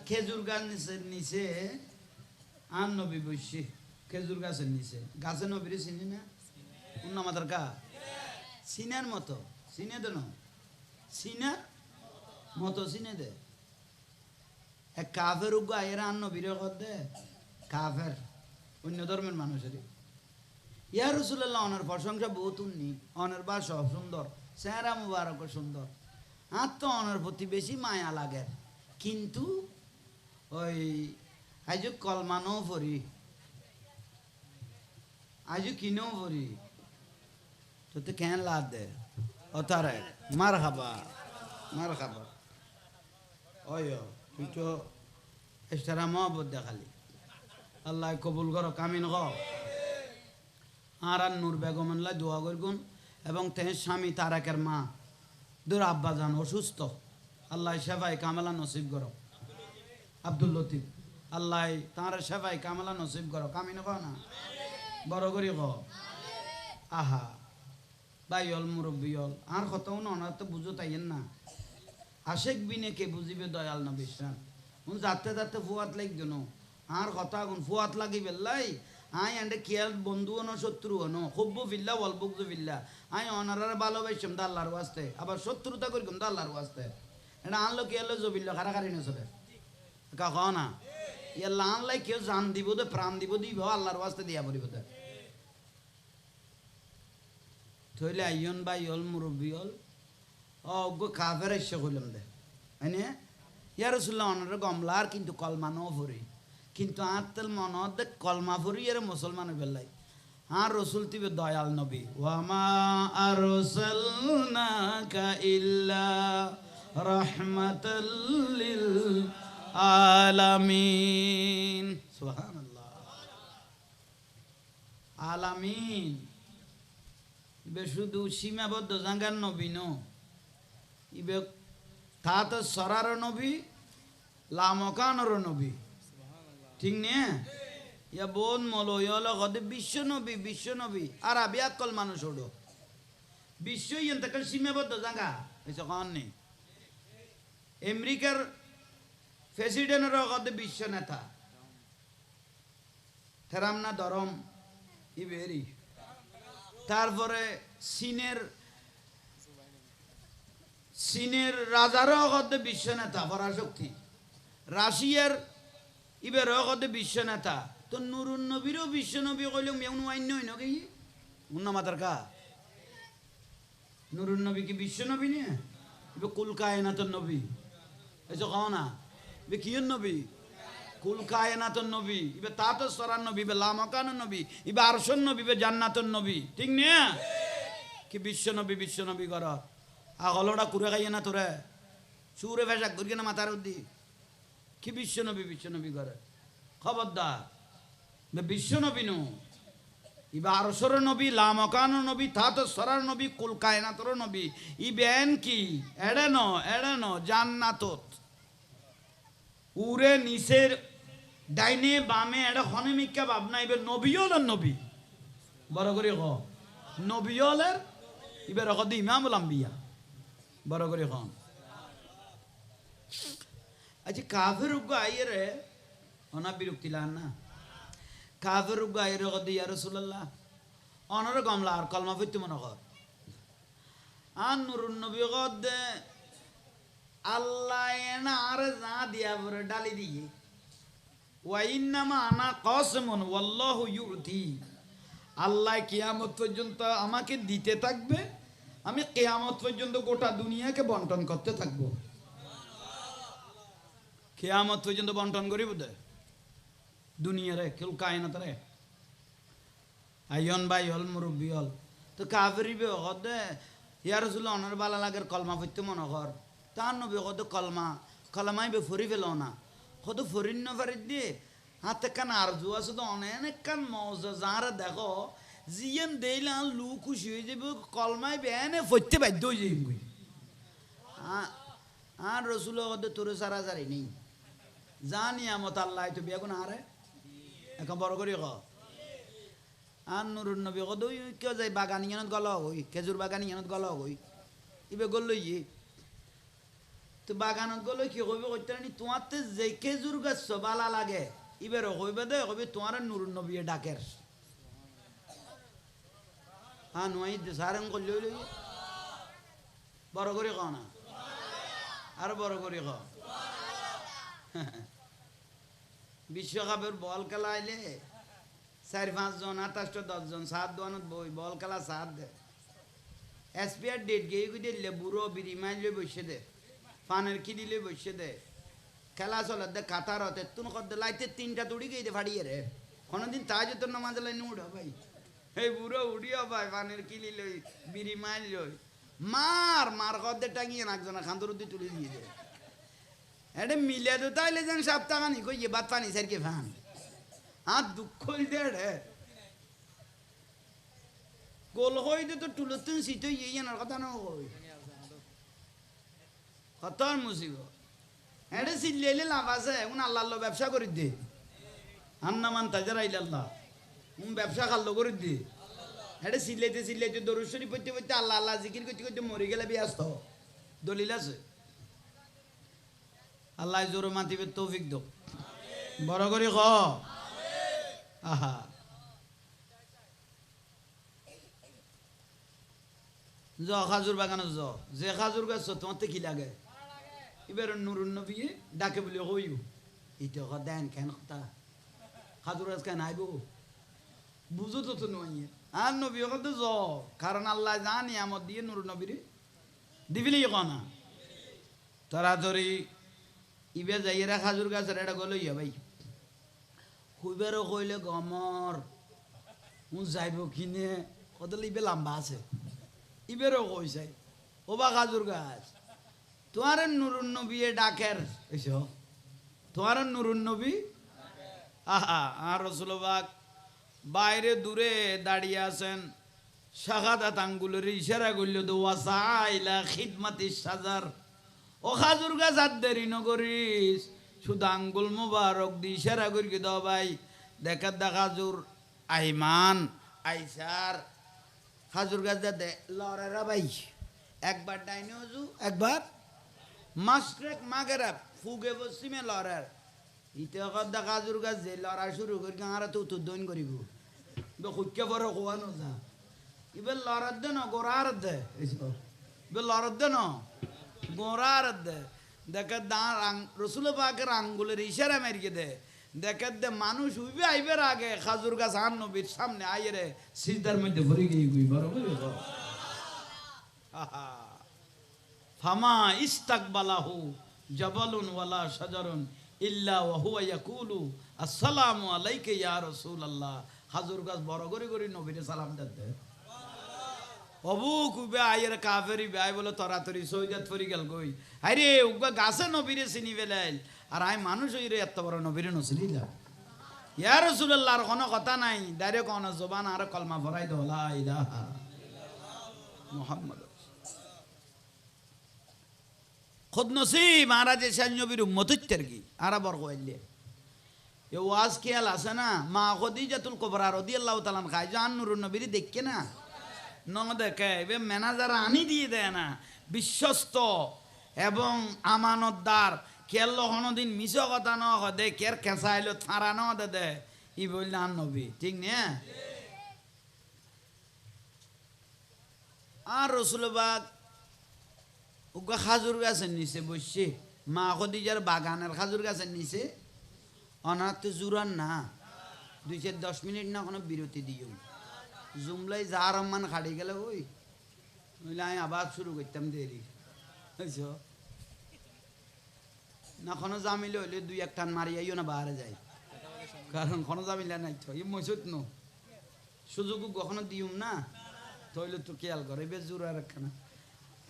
খেজুর গাছের নিচে আন নবী বসে খেজুর গাছের নিচে গাছে নবীর চিনি না অন্য মাথার গা সিনার মতো চিনে দেন সিনার মতো চিনে দে এক কাফের উগ্র এরা আন্ন বিরে দে কাফের অন্য ধর্মের মানুষের ইয়া রাসূলুল্লাহ অনার প্রশংসা বহুত উন্নি অনার বা সব সুন্দর চেহারা মুবারক সুন্দর আর তো অনার প্রতি বেশি মায়া লাগে কিন্তু ওই আজ কলমানও পড়ি আজ কিনেও পড়ি তো কেন লাদ দে অতারে মার খাবা ওই তুই তো এস্তারা মহব্বত দেখালি আল্লাহ কবুল করো কামিন গ আর নূর বেগম আল্লাহ দোয়া করগুন এবং তেহের স্বামী তারাকের মা তোর আব্বা যান অসুস্থ, আল্লাহ সেবাই কামেলা নসিব করো। আব্দুল লতিফ, আল্লাহ তাঁর সেবাই কামেলা নসিব করো। কামিন কো না, বড় করি ক। আহা ভাই অল মুরব্বী অল, আর কথাও না ওনার তো বুঝো তাইয়েন না। আশেক বিনে কে বুঝিবে দয়াল নবী শ্রান। যাতে যাতে ফুয়াত লাগতো ন, আর কথা আগুন ফুয়াত লাগি বেল্লাই। আই এন্ডে খেয়াল বন্ধু হনো শত্রু হনো, খুব ফিল্লা অল্প ফিল্লা। আই অনারারে ভালোবাসম দা আল্লাহর ওয়াস্তে, আবার শত্রুতা করিম দা আল্লাহর ওয়াস্তে। এটা আনলো কি এলো জবিল্লা খারাখারি না চলে কাক না। ইয়াল্লা আনলাই কেউ জান দিব দে, প্রাণ দিব দিব আল্লাহর ওয়াস্তে দিয়া পড়িব দে। থইলে আইয়ন ভাই অল মুরব্বী অল অজ্ঞ কাফের এসে কইলাম দে হয়নি। ইয়া রাসূলুল্লাহ অনারে গমলার কিন্তু কলমা ন ভরি, কিন্তু আত্তেল মনত দে কলমা ভরি এর মুসলমান বেলাই। আর রসুল তিবে দয়াল নবী। ওয়ামা আরসালনাকা ইল্লা রাহমাতাল লিল আলামিন। সুবহানাল্লাহ। আলামিন ইবে শুধু সীমাবদ্ধ জাঙ্গার নবী ন, ইবে তা তো সরার নবী, লামকানোর নবী, ঠিক নে। ইয়া বোন মলো ইয়লো গদে বিশ্ব নবী, বিশ্ব নবী। আর আবি আকল মানুষ ওড়ো বিশ্ব ইয়েন তাকে সীমাবদ্ধ জাঙ্গা এসে কন নেই। আমেরিকার প্রেসিডেন্টের গদে বিশ্ব নেতা থেরাম না ধরম ইবেরি। তারপরে চীনের রাজারও গদে বিশ্ব নেতা পরাশক্তি। রাশিয়ার ইবের গদে বিশ্ব নেতা। তো নুরুন নবীরও বিশ্ব নবী কইলে মেউন ওয়াইন হই নকি উন্না মাতার কা। নুরুন নবী কি বিশ্ব নবী নিয়ে ইবে কুল কায়নাতুন নবী এসো কও না। ইবে কিয়ন নবী? কুল কায়নাতুন নবী। ইবে তাতো সরান নবী, ইবে লামাকানুন নবী, ইবে আরশুন নবী, ইবে জান্নাতুন নবী, ঠিক নিয়ে কি বিশ্ব নবী, বিশ্ব নবী কর। আগলটা কুড়ে খাইয়ে না তোরে সুরে ফেসাক করি না মাথার উদ্দি কি বিশ্ব নবী, বিশ্ব নবী করে। খবরদার বিশ্ব নবী নু ইবা আরশর নবী, লামকান নবী, তাতো সরার নবী, কুল কায়নাতর নবী। ইবেন কি এড়ানো জান্নাতত উরে নিচের ডাইনে বামে এটা হনেমিকা ভাবনা। ইবে নবীওলের নবী, বড় করে ক নবীওলের। ইবে রকদ ইমামুল আম্বিয়া, বড় করে খন। আচ্ছা কাফের উগ্গ আইরে অনা বিরক্তি লান না। কাফের উগ্গ আইরে কদি ইয়া রাসূলুল্লাহ অনর গমলা আর কলমা পড়তে মনে কর। আর নুরুন নবী কদ আল্লাহ এনা আর যা দিয়া পরে ডালি দিয়ে ওয়া ইন্নামা আনা কাসমুন ওয়াল্লাহু ইউতি। আল্লাহ কিয়ামত পর্যন্ত আমাকে দিতে থাকবে, আমি কিয়ামত পর্যন্ত গোটা দুনিয়াকে বন্টন করতে থাকবো। কিয়ামত পর্যন্ত বন্টন করি বোধ দুনিয়ারে কেউ কায়নাত রে। আইয়ন ভাই হল মুরব্বী হল তো কাফেরিবে হদে ইয়া রাসূলুল্লাহ অনার বালা লাগের কলমা পড়তে মনে কর। তার নবী কত কলমাই বে ফরি ফেল না কত ফরিন নফারি দিয়ে হাতে কান আর জু আছে তো অনেক কান মজা যারা দেখো জিয়ান দেইলে আর লু খুশি হয়ে যাবে কলমাই বেনে ফরতে বাধ্য হয়ে যাই। আর রসুল তোরে সারা সারি নেই জানি আমত আল্লাহ তো বেগুন আরে এখন বড় করি ক। আর নুরুন নবী কদ কেউ যাই বাগান ইয়ানত গল হই, খেজুর বাগান ইয়ানত গল হই। ইবে গল ইয়ে তো বাগানত গল কি কইবে কইতে নি তোমার যে খেজুর গাছ বালা লাগে ইবের কইবে দে কইবে তোমার নুরুন নবী ডাকের। হ্যাঁ নয় সারেন করলে লই বড় করে ক না আর বড় করে ক। বিশ্বকাপের বল খেলা আইলে 4-5 জন 28-10 জন 7 দোয়ানত বই বল খেলা 7 দে এসপিআর ডেট গিয়ে দিলে বুড়ো বিড়ি মাইল বসে দে পানের কি দিলে বসে দে খেলা চলে দে কাতার হতে তুন কদ লাইতে 3টা তুড়ি গিয়ে দে ফাড়িয়ে রে কোনদিন তাজ তোর নামাজ লাইনে উঠো ভাই। এই বুড়ো উড়িও ভাই পানের কিলি লই বিড়ি মাইল লই মার কদে টাঙিয়ে একজনা খান্দর দিয়ে তুলে দিয়ে দে। এটা মিলে তো তাইলে যেন সপ্তাহ নি কই বাদ পানি সারকে ফান আর দুঃখ দে রে গোল হই দে তো টুলতুন সিট ইয়ে না কথা না কই কতর মুসিব এটা চিল্লাইলে লাভ আছে উন আল্লাহ ব্যবসা করি দে আন্নামান তাজারা ইল্লাল্লাহ ব্যবসা খাল্লো করে দে এটা চিল্লাইতে চিল্লাইতে দরুদ শরীফ পড়তে পড়তে আল্লাহ আল্লাহ জিকির করতে করতে মরে গেলে ব্যস্ত দলিল আছে আল্লাহ জোরে মাতিবে তৌফিক দো বড় করে খ আহা জ খাজুর বাগানে যে খাজুর গাছ তোমার কি লাগে এবার নুরুন নবী ডাকে বলি হইও এটা দেন কেন কথা খাজুর গাছ কেন আইব বুঝো তো নয় আর নবী তো জ কারণ আল্লাহ জানি আমার দিয়ে নুরুন নবীরে দিবিলি না তাড়াতাড়ি ইবে যাইয়েরা খাজুর গাছের এটা গলো ইয়া ভাই হুইবারও কইলে গমর যাইব কিনে কদলে ইবে লম্বা আছে ইবেরও কইছে ও বা খাজুর গাছ তোমার নুরুন নবী ডাকের এসো তোমার নুরুন নবী আহা আর রসুলবাগ বাইরে দূরে দাঁড়িয়ে আছেন শাহাদাত আঙ্গুলের ইশারা করল তো ওয়াসাইলা খিদমাতি সাজার ও খাজুর গাছ আর দেরি নগরিস শুধু আঙ্গুল মুবারক দি ইশারা করি দাও ভাই দেখার দা খাজুর আইমান আইসার খাজুর গাছ দে লড়ারা ভাই একবার ডাইনে হজু একবার মাস্ট্রেক মাগেরা ফুগে পশ্চিমে লড়ার ইতে দা খাজুর গাছ যে লড়া শুরু করি আর তো উত্তর দৈন করিব খুঁজকে বড় কোয়ানো যা এবার লড়ার দে না গোড়ার দে এবার লড়ার দে না গোড়ার দে দেখে দাঁড় রসুল পাকের আঙ্গুলের ইশারা মেরিয়ে দে দেখে দে মানুষ উইবে আইবের আগে খাজুর গাছ আন নবীর সামনে আইরে সিজদার মধ্যে ভরে গিয়ে গুই বরাবর ফামা ইস্তাকবালাহু জাবালুন ওয়ালা শাজারুন ইল্লা ওয়া হুয়া ইয়াকুলু আসসালামু আলাইকা ইয়া রাসূলুল্লাহ খাজুর গাছ বড় করে করে নবীরে সালাম দিতে অবু কুবে আইয়ের কাফেরি ভাই বলে তরাতরি সৈদাত ফরি গেল গই আরে উগা গাছে নবীরে চিনি ফেলাইল আর আই মানুষ হইরে এত বড় নবীরে নসলি যা ইয়া রাসূলুল্লাহর কোনো কথা নাই ডাইরেক্ট কোন জবান আর কলমা ভরাই দাও লা ইলাহা মুহাম্মদ খুদ নসিব মহারাজ শাহ নবীর উম্মত কি আর বড় কইলে এ ওয়াজ খেয়াল আছে না মা খদিজাতুল কুবরা রাদিয়াল্লাহু তাআলা খায় জান নুরুন নবীরে দেখকে না ন দেখে এবে ম্যানেজার আনি দিয়ে দেয় না বিশ্বস্ত এবং আমানতদার কেল হনদিন মিছ কথা ন দে কের খেসাইলো থারা ন দে দে ই বললে আন নবী ঠিক নে আর রসুলবাগ উগা খাজুর গাছের নিচে বসছে মা খদিজার বাগানের খাজুর গাছের নিচে অনাথ তো জুরান না 2-10 মিনিট না কোনো বিরতি দিও জুমলাই যা রহমান খাড়ি গেলে ওই নইলে আমি আবার শুরু করতাম দেরি বুঝছো না কোনো জামিলে হইলে 2-1 টান মারি আইও না বাহারে যায় কারণ কোনো জামিলে নাই তো এই মসজিদ নো সুযোগ কখনো দিউম না তইলে তো খেয়াল করে বেশ জোর আর একখানা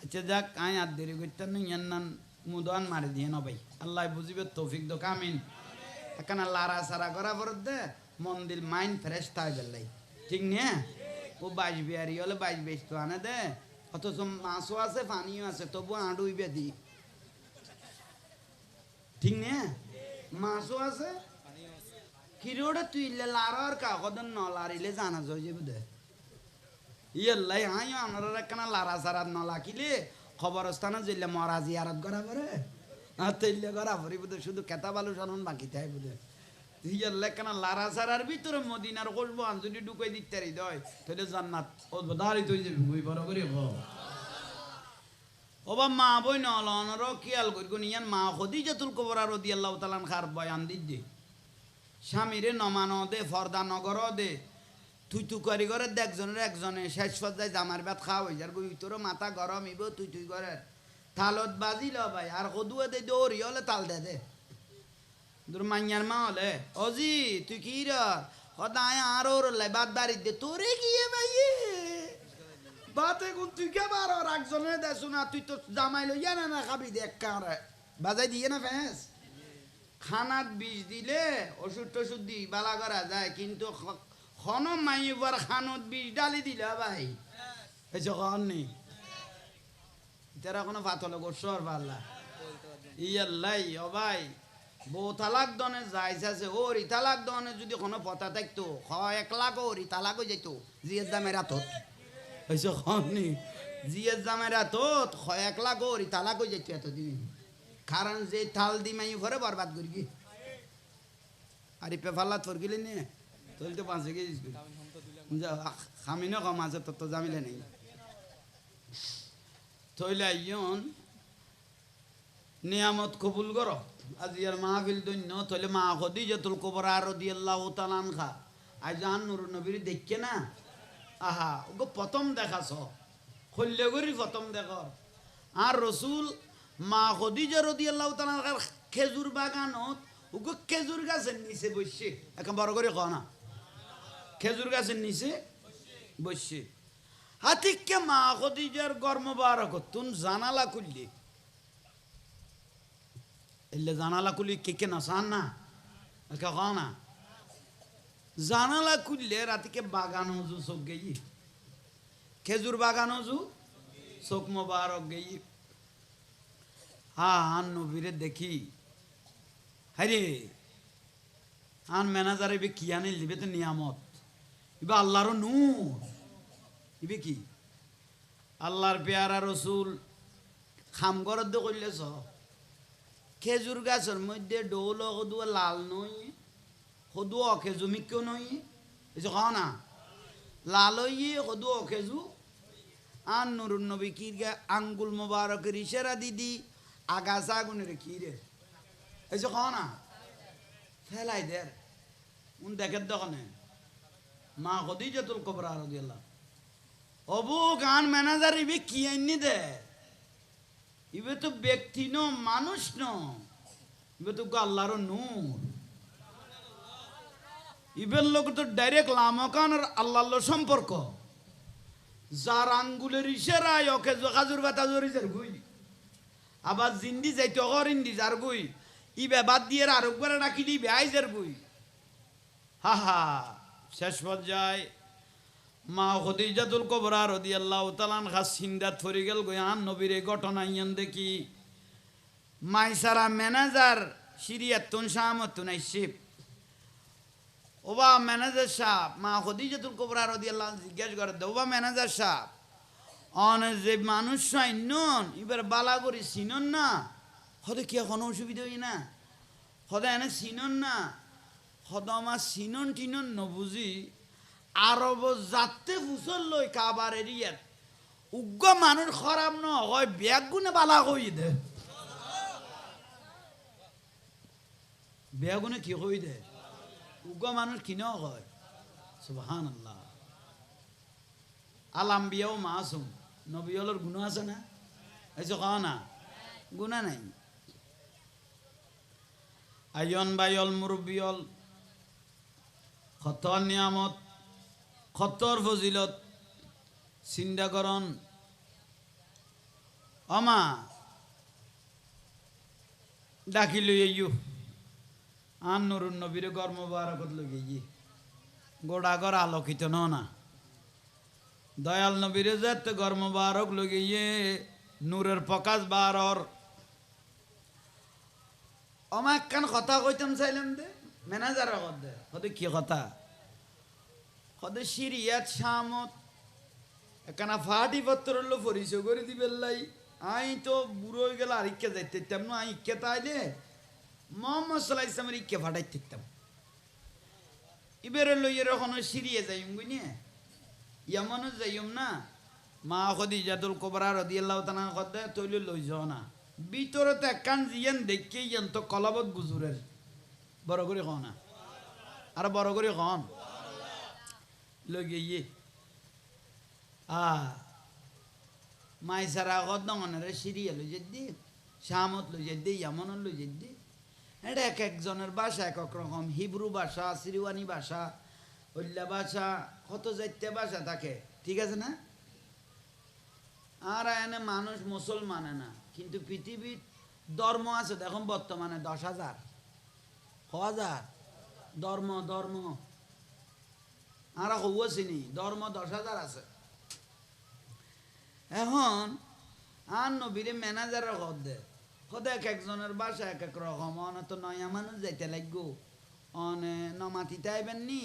আচ্ছা যাক আয় আর দেরি করতাম না ইয়ার নান মুদান মারি দিয়ে না ভাই আল্লাহ বুঝিবে তৌফিক দো কামিন একখানা লারা সারা করা পর দে মন দিল মাইন্ড ফ্রেশ তাই বেলাই ঠিক নে ও 22 বিয়ারি হলে 22 তো আনে দে অথচ মাছও আছে পানিও আছে তবু আঁড়ুইবে দি ঠিক নে মাছও আছে কিরোড়ে তুই লারার কাগদন ন লারিলে জানা যায় যাবে দে ইয়াল্লাই হাই আপনারা একখানা লারা সারা ন লাকিলে খবরস্থানে যেলে মরা জিয়ারত করা পরে আর তেলে করা পরি বুধ শুধু কেতা বালু সালন বাকি তাই বুধে ইয়াল্লাই কেনা লারা সারার ভিতরে মদিনার কসবো আন যদি ঢুকাই দিতে দয় তাহলে জান্নাত ও দাঁড়িয়ে তুই যাবি বই বড় করে ওবা মা বই নলনর খেয়াল করি ইয়ান মা খদিজাতুল কুবরা রাদিয়াল্লাহু তাআলা খার বয়ান দিদি স্বামীরে নমানো দে ফর্দা নগর দে তুই তুই করি করে দেখজনের একজনে শেষ পর্যায়ে জামার ভাত খাওয়া হয়ে যার বই তোর মাথা গরম ইব তুই তুই করে থালত বাজিল ভাই আর কদুয়া দে দৌড়ি হলে তাল দে দে তোর মাইয়ার মা হলে অজি তুই কি সদায় আর ওর বাদ বাড়ি দে তোরে গিয়ে ভাই বাতে কোন তুই কে বার আর একজনে দেছো না তুই তো জামাই লইয়া না না খাবি দেখ কারে বাজাই দিয়ে না ফেস খানাত বিষ দিলে ওষুধ টষুধ দি বালা করা যায় কিন্তু খন মাইবার খানত বিষ ডালি দিলে ভাই এই যখন নেই তারা কোনো পাতলে গোসর পারলা ইয়াল্লাই ও ভাই বউ তালাক দনে যাইছে ওর ই তালাক দনে যদি কোনো পতা থাকতো 1 লাখ ওর ই তালাক হয়ে যেত জিয়ের দামের হাতত হয়েছে খনি জিয়ের দামের হাতত 1 লাখ ওর ই তালাক হয়ে যেত এতদিন কারণ যে তাল দি মাই ঘরে বরবাদ করি কি আর ইপে ফাল্লাত ফর গেলে নে তোল তো 5 গেছিস খামিনো কম আছে তো জামিলে নেই তইলে আইয়ন নিয়ামত কবুল করো আজ ইয়ার মাহফিল দৈন্য তইলে মা খদিজাতুল কুবরা রাদিয়াল্লাহু তাআলা আনহা আজ আন নূর নবীর দেখকে না আহা ওগো প্রথম দেখাছ খল্লে করি প্রথম দেখ আর রসুল মা খদিজা রাদিয়াল্লাহু তাআলা আনহার খেজুর বাগানত ওগো খেজুর গাছের নিচে বসে এখন বড় করে কও না খেজুর গাছের নিচে বসে হাতিককে মা খদিজার গর্ম বারক তুন জানালা খুললি এলে জানালা খুলি কে নসান না কও না জানালা খুললে রাতিকে বাগান হজু চোখ গেই খেজুর বাগান হজু চোখ মোবারক গেই আন নবীরে দেখি হাইরে আন ম্যানেজার এবে কি আনিল দিবে তো নিয়ামত ইবা আল্লাহর নূর ইবে কি আল্লাহর পেয়ারা রসুল খাম গরদ করলেছ খেজুর গাছের মধ্যে ডৌল সদুয়া লাল নই সদু অখেজু মিক্য নই এই যে খাও না লাল সদু অখেজু আন নুরুন নবী কি আঙ্গুল মোবারকের ইশারা দিদি আগাছা গুনের কি রে এই যে খাও না ফেলাই দের উন দেখের দোকানে মা খদিজাতুল কুবরা রাদিয়াল্লাহু অবু গান ম্যানেজার ইবে কি আইনি দে ইবে তো ব্যক্তি ন মানুষ ন ইবে তো আল্লাহর নূর ইবের লোক তো ডাইরেক্ট লামকান আর আল্লাহর সম্পর্ক যার আঙ্গুলের ইশারায় ওকে খাজুর বাতা জরিজার গুই আবার জিন্দি যাইতে অগরিন্দি যার গুই ইবে বাদ দিয়ে আর একবার রাখিলি বেআইজের গুই হা হা শেষ পর্যায়ে মা খদিজাতুল কুবরা রাদিয়াল্লাহু তাআলা আনহা সিন্দাত ফরি গেল গয়ান নবীর এই ঘটনা ইয়ান দেখি মাইসারা ম্যানেজার সিরিয়াতুন শামতুন আইসিব ওবা ম্যানেজার সাহেব মা খদিজাতুল কুবরা রাদিয়াল্লাহু জিজ্ঞাসা করে ওবা ম্যানেজার সাহেব অন যে মানুষ নন এবার বালা করে চিনন না হতে কি কোনো অসুবিধা হই না হতে এনে চিনন না হত আমার চিনন টিনন নবুঝি আরব যাতে ফুসল লই কাবার এরিয়াত উগ্র মানুষ খারাপ ন হয় ব্যাগ গুনে বালা কই দে ব্যাগ গুনে কি কই দে উগ্র মানুষ কিন হয় সুবহানাল্লাহ আলাম্বিয়াও মাসুম নবীর গুণ আছে না এসে কও না গুণা নাই আয়ন বায়ল মুরব্বিয়ল খতর নিয়ামত খতর ফজিলত চিন্তাকরণ অমা ডাকি লই আইয়ু আন নুরুন নবীর কর্ম বারাকত লই গিয়ে গোড়াগর আলোকিত ন না দয়াল নবীর যেত কর্ম বারক লই গিয়ে নূরের প্রকাশ বারর অমা একখান কথা কইতাম চাইলাম দে ম্যানেজার কত দে কত কি কথা কত সিরিয়াত শামত একখানা ফাটি পত্র লো পরিচয় করে দিবেন লাই আই তো বুড়ো হয়ে গেল আর ইকে যাইতে তেমন আই ইকে তাইলে মোহাম্মদ সাল্লাল্লাহু আলাইহি ওয়াসাল্লামের ইকে ফাটাইতে দিতাম ইবেরে লইয়ের ওখানে সিরিয়ে যাইম বুঝনি এমনও যাইম না মা খদিজাতুল কুবরা রাদিয়াল্লাহু তাআলা কত তৈল লই যাও না ভিতরে তো একখান জিয়ান দেখে ইয়ান তো কলাবত গুজুরের বড় করে কও না আর বড় করে কন লই গিয়ে মাই সারা কত দঙনের সিরিয়া লই যেদি শামত লই যেদি এমন লই যেদি এটা এক একজনের ভাষা এক এক রকম হিব্রু ভাষা সিরিওয়ানি ভাষা হল্লা ভাষা কত যাইতে ভাষা থাকে ঠিক আছে না আর এনে মানুষ মুসলমানে না কিন্তু পৃথিবীর ধর্ম আছে দেখুন বর্তমানে 10,000 ধর্ম ধর্ম আর হওয়াছিনি ধর্ম 10,000 আছে এখন আর নবীরে ম্যানেজারের কত দে খোদা এক একজনের বাসা এক এক রকম অনে তো নয়া মানুষ যাইতে লাগবো অনে নমাতিতে আইবেন নি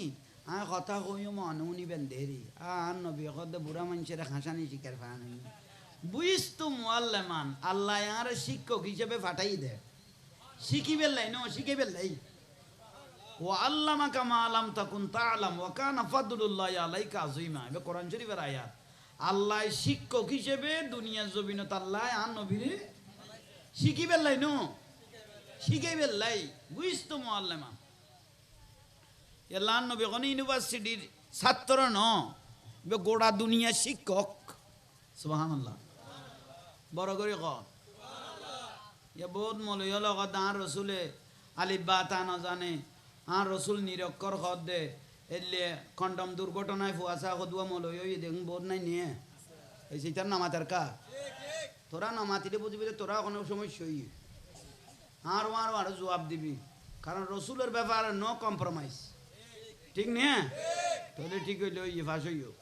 আর কথা কইও মনে উনিবেন দেরি আর নবী খোদা বুড়া মানুষের হাসানি শিকার ফান বুঝিস তো মুআল্লেমান আল্লাহ আর শিক্ষক হিসেবে ফাটাই দেয় শিখিবেন লাই ন শিখিবেন লাই ও আল্লামাকা মা আলাম তাকুন তাআলাম ওয়া কানা ফাদলুল্লাহি আলাইকা আযীমা এটা কোরআন শরীফের আয়াত আল্লাহ শিক্ষক হিসেবে দুনিয়ার জমিনত আল্লাহ আর নবীরে শিখিবেন লাই ন শিখাইবেন লাই বুঝিস তো মুআল্লেমান এল্লাহ নবী কোন ইউনিভার্সিটির ছাত্র ন গোড়া দুনিয়া শিক্ষক সুবহানাল্লাহ বড় করে কন ইয়া বহুত মৌলবী লগত আর রসুলে আলিফ বা তা না জানে আর রসুল নিরক্ষর খদ দে এলে কন্ডম দুর্ঘটনায় ফুয়াশা খদুয়া মৌলবী দেখুন বহুত নাই নিয়ে এই সেইটার নামাতার কা তোরা নামাতিলে বুঝবি তোরা কোনো সমস্যা হই আর জবাব দিবি কারণ রসুলের ব্যাপারে নো কম্প্রোমাইজ ঠিক না তাহলে ঠিক হইলে ইয়ে ফাঁস হইও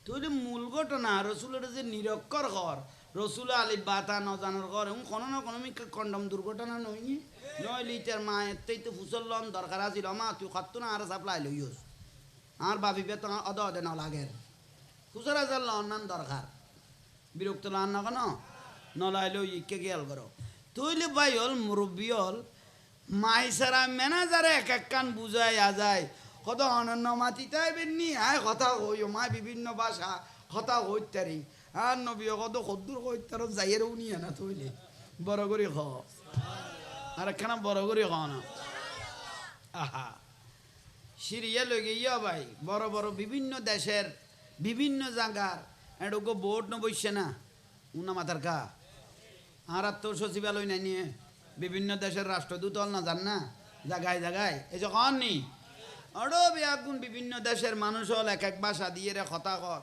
তুই মূল ঘটনা রসুলের যে নিরক্ষর ঘর রসুল আলী বাতা নজানোর ঘর এবং কোনো না কোনো কন্ডম দুর্ঘটনা নই নয় লিটার মা এতেই তো ফুসল লন দরকার আছিল মা তুই খাতো না আর সাপ্লাই লইস আর ভাবিবে তো অদ অদে ন লাগে ফুসল আছে লন নান দরকার বিরক্ত লান না কেন নলাইলো ইকে গেল করো তুইলে ভাই হল মুরব্বী হল মাই সারা ম্যানেজারে এক এক কান বুঝাই যায় কত অনন্য মাতিতে নি আয় কথা কইও মা বিভিন্ন ভাষা কথা কইতারি আর নবী কত কদ্দুর কইতার যাইয়ের উনিয়া না তৈলে বড় করে খ আর একখানা বড় করে খ না আহা সিরিয়া লই গিয়া ভাই বড় বড় বিভিন্ন দেশের বিভিন্ন জায়গার এটুকু বোর্ড ন বসছে না উনা মাথার কা আর তো সচিবালয় নাই নিয়ে বিভিন্ন দেশের রাষ্ট্রদূত হল না জান না জায়গায় জায়গায় এই যে কন নি অড়ো বেয়াগুন বিভিন্ন দেশের মানুষ হল এক এক ভাষা দিয়ে রে কথা কর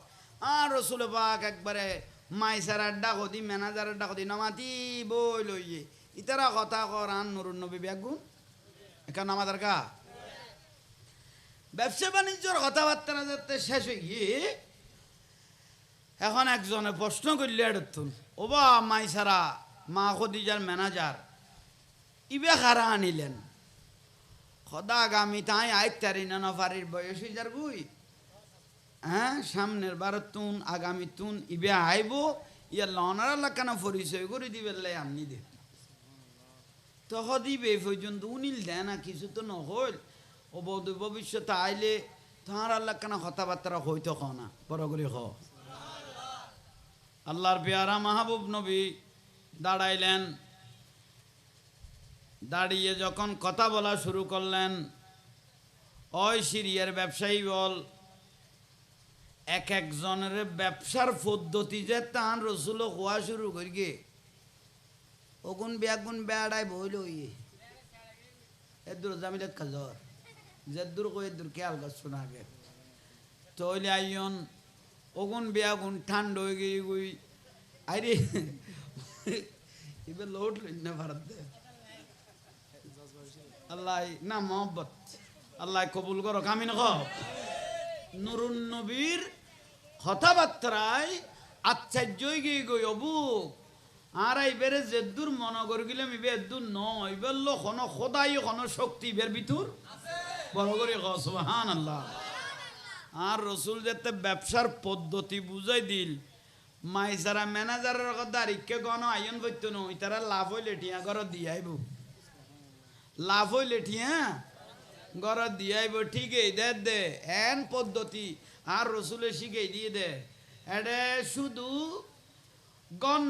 আর রসুল পাক একবারে মাইসার ডাক দি ম্যানেজারের ডাক দি নামাতি বই লইয়ে ইতারা কথা কর আন নুরুন নবী বেয়াগুন এখান আমাদের কা ব্যবসা বাণিজ্যর কথাবার্তা না যাতে শেষ হয়ে গিয়ে এখন একজনে প্রশ্ন করলে এডতুন ও বা মাইসারা মা খদিজার ম্যানেজার ইবে খারা আনিলেন খদা আগামী তাই আইতারি না ফারির বয়স হয়ে যার বুই হ্যাঁ সামনের বার তুন আগামী তুন ইবে আইব ইয়া লনার লাকানা পরিচয় করে দিবে লাই আমনি দে তো দিবে পর্যন্ত উনিল দেয় না কিছু তো নহল ও বৌদ্ধ ভবিষ্যতে আইলে তাহার আল্লাহ কেন কথাবার্তা হইতো খ না বড় করে খ আল্লাহর পেয়ারা মাহবুব নবী দাঁড়াইলেন দাঁড়িয়ে যখন কথা বলা শুরু করলেন ওই সিরিয়ার ব্যবসায়ী বল এক একজনের ব্যবসার পদ্ধতি যে তান রসুল হওয়া শুরু করি গে ওগুন বেগুন বেড়াই বইল ইয়ে এদুর জামিলত কাজর যেদুর কই এদুর খেয়াল করছো না আগে তৈলে আইন ওগুন বেগুন ঠান্ড হয়ে গিয়ে গুই আরে এবার লোট লইন না ভারত দে আল্লাহ না মোহব্বত আল্লাহ কবুল করো কামিন খ নুরুন নবীর কথাবার্তায় আশ্চর্য গিয়ে গই অবু আর এইবারে যেদুর মনে করে গেলাম ইবে এদুর নয় বলল কোনো খোদাই কোনো শক্তি বের ভিতর বড় করে খ সুবহানাল্লাহ আর রসুল যাতে ব্যবসার পদ্ধতি বুঝাই দিল মাইসারা ম্যানেজারের কথা রিক্কে গণ আয়ন করতো নই তারা লাভ হইলে ঠিয়া ঘর দিয়ে আইব লাভ হইলে ঠিয়া ঘর দিয়ে আইব ঠিকই দে দে এন পদ্ধতি আর রসুলে শিখেই দিয়ে দে এডে শুধু গণ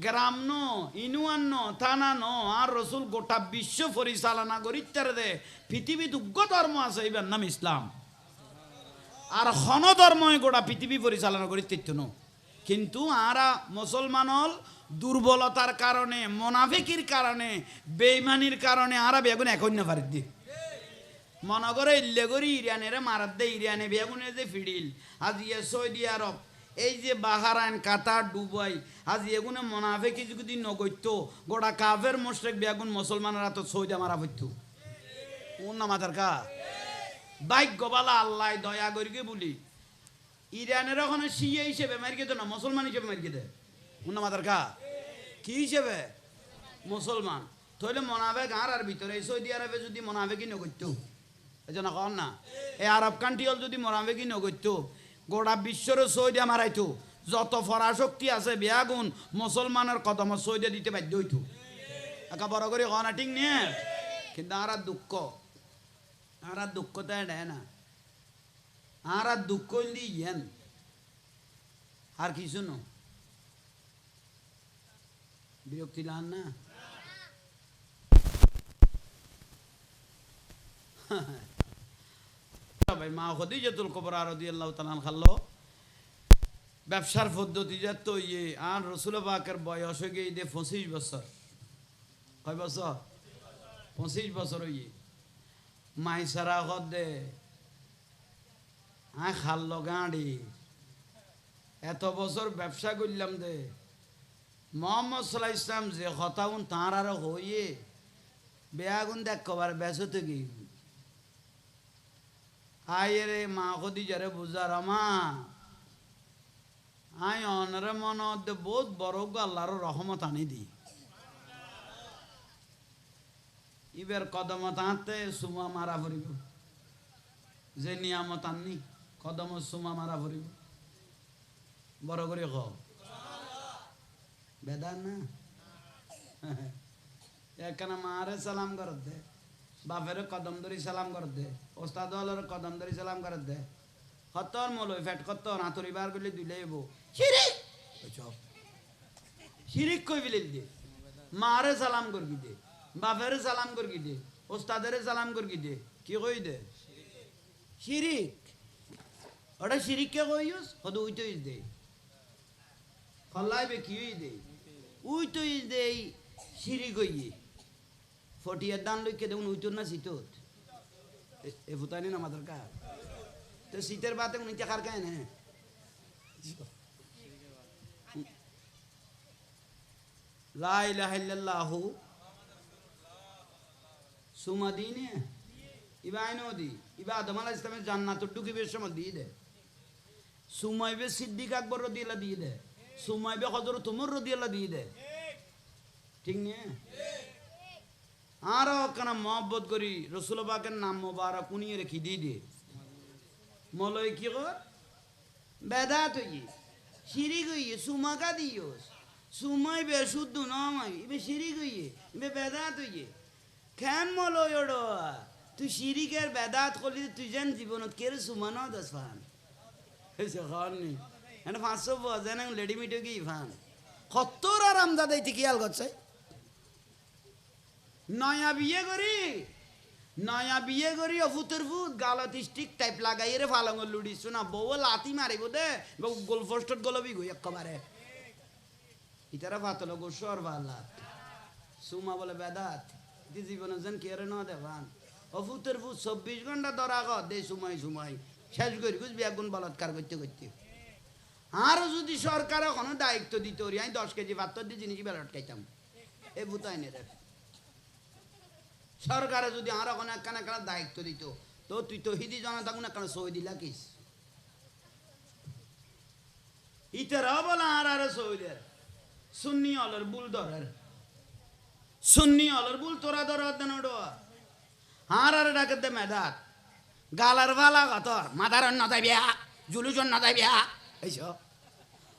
গ্রাম ন ইনুয়ান ন থানা ন আর রসুল গোটা বিশ্ব পরিচালনা করি তারে দে পৃথিবীতে উগ্র ধর্ম আছে এবার নাম ইসলাম আর হন ধর্মই গোটা পৃথিবী পরিচালনা করি তেত্য কিন্তু আরা মুসলমানল দুর্বলতার কারণে মোনাফিকির কারণে বেইমানির কারণে আরা বেগুন এখন না পারি দি মনে করে ইল্লে করি ইরানের মারাত দে ইরানে বেগুনে যে ফিডিল আজ ইয়ে সৌদি আরব এই যে বাহারাইন কাতার দুবাই আজ এগুনে মোনাফিকি যদি নগত্য গোটা কাফের মোশরেক বেগুন মুসলমানরা তো সৌদি মারা হইতো কোন না মাথার কা ভাগ্যবালা আল্লাহ দয়া করিকে বলি ইরানের ওখানে শিয়া হিসেবে মারিকে তো না মুসলমান হিসেবে মারিকে দেয় উন্না মাতার কা কি হিসেবে মুসলমান তাহলে মোনাফেক আর ভিতরে এই সৌদি আরবে যদি মোনাফেকই নগত্য এই জন্য কন না এই আরব কান্ট্রি হল যদি মোনাফেকই নগত্য গোটা বিশ্বর সৌদি মারাইতো যত ফরাশক্তি আছে বেয়াগুন মুসলমানের কদম সৌদি দিতে বাধ্য হইতো একা বড় করে কনা ঠিক নিয়ে কিন্তু আর দুঃখ তাই দেয় না আর দুঃখ হইলি ইয়েন আর কিছু ন বিরক্তি লান না ভাই মা খদিজাতুল কুবরা রাদিয়াল্লাহু তাআলা খাল্লো ব্যবসার পদ্ধতি যত ইয়ে আর রসুল পাকের বয়স হয়ে গিয়ে দে 25 বছর কয় বছর 25 বছর ইয়ে মাই সারা কর দে খাল্লো গাঁড়ি এত বছর ব্যবসা করলাম দে মোহাম্মদ সাল্লাল্লাহু আলাইহি ইসলাম যে হতাউন তাঁর আর হইয়ে বেয়াগুন দেখ কবার বেসতে গিয়ে আয় রে মা খদিজারে বুঝার আমা আই অনরে মন বহুত বড় আল্লাহর রহমত আনি দি ইবের কদম তাঁতে সুমা মারা পড়িব যে নিয়ামত আননি কদম সুমা মারা পড়িব বড় করে খ বেদান না একখানা মারে সালাম করত দে বাপের কদম ধরি সালাম করত দে ওস্তাদ হলের কদম ধরি সালাম করত দে কতর মলই ফেট কত নাতরি বার করলে দিলে এবো শিরিক শিরিক কই বিলে দে মারে সালাম করবি দে বাপের সালাম করবি দে ওস্তাদের সালাম করবি দে কি কই দে শিরিক ওটা শিরিক কে কইস হদ উই তো ইস দে ফল্লাই বে কি হই দে উই তো ইস দে শিরিক হইয়ে ফটিয়ার দান লইকে দেখুন উই তোর না শীতত এ ফুতানি না মাদার কা তো শীতের বাতে উনি চাকার কেন হ্যাঁ লা ইলাহা ইল্লাল্লাহু সুমা দিনে ইবা আইনো দি ইবা আদম আলাইহিস সালামের জান্নাত ঢুকিবে সময় দিয়ে দে সুমাইবে সিদ্দিক আকবর রাদিয়াল্লাহু দিয়ে দে সুমাইবে হযরত ওমর রাদিয়াল্লাহু দিয়ে দে ঠিক নিয়ে আরো কেন মহব্বত করি রসুল পাকের নাম মোবারক উনিয়ে রেখি দিয়ে দে মলয় কি কর বেদাত হইয়ে শিরিক হইয়ে সুমাকা দিওস সুমাই বে শুদ্ধ নমাই ইবে শিরিক হইয়ে ইবে বেদাত হইয়ে কেন মলয় ওড়ো তুই শিরিকের বেদাত করলি তুই যেন জীবনত কের সুমানো দশ ফান এসে খাওয়ার নেই এটা 500 বাজে না লেডি মিটে কি ফান কত্তর আরাম দাদাই তুই খেয়াল করছে নয়া বিয়ে করি অফুতের ফুট গালত স্টিক টাইপ লাগাই রে ফালঙ্গর লুড়ি শোনা বউ লাতি মারিব দে গোল পোস্টত গলবি গই একেবারে ইতারা ফাতল গোসর ভালা সুমা বলে বেদাত দি জীবনে যেন কেরে ন দেবান অফুতের ফুট 24 ঘন্টা ধরা গ দে সুমাই শেষ করি বুঝবি একগুণ বলৎকার করতে আরো যদি সরকার কোনো দায়িত্ব দিত আমি 10 কেজি পাত্তর দিয়ে জিনিস বেলা আটকাইতাম এ ভূতাইনে রে সরকারে যদি আর ওখানে একখানা একখানা দায়িত্ব দিত তো তুই তো হিদি জানা তখন একখানা সই দিলা কিস ইতারাও বলা আর সই দের সুন্নি অলর বুল ধরের সুন্নি অলর বুল তোরা ধর দেন আর ডাকে দে মেদাত গালার ভালা কতর মাদার অন্ন তাই বিয়া জুলুজন না তাই বিয়া এইস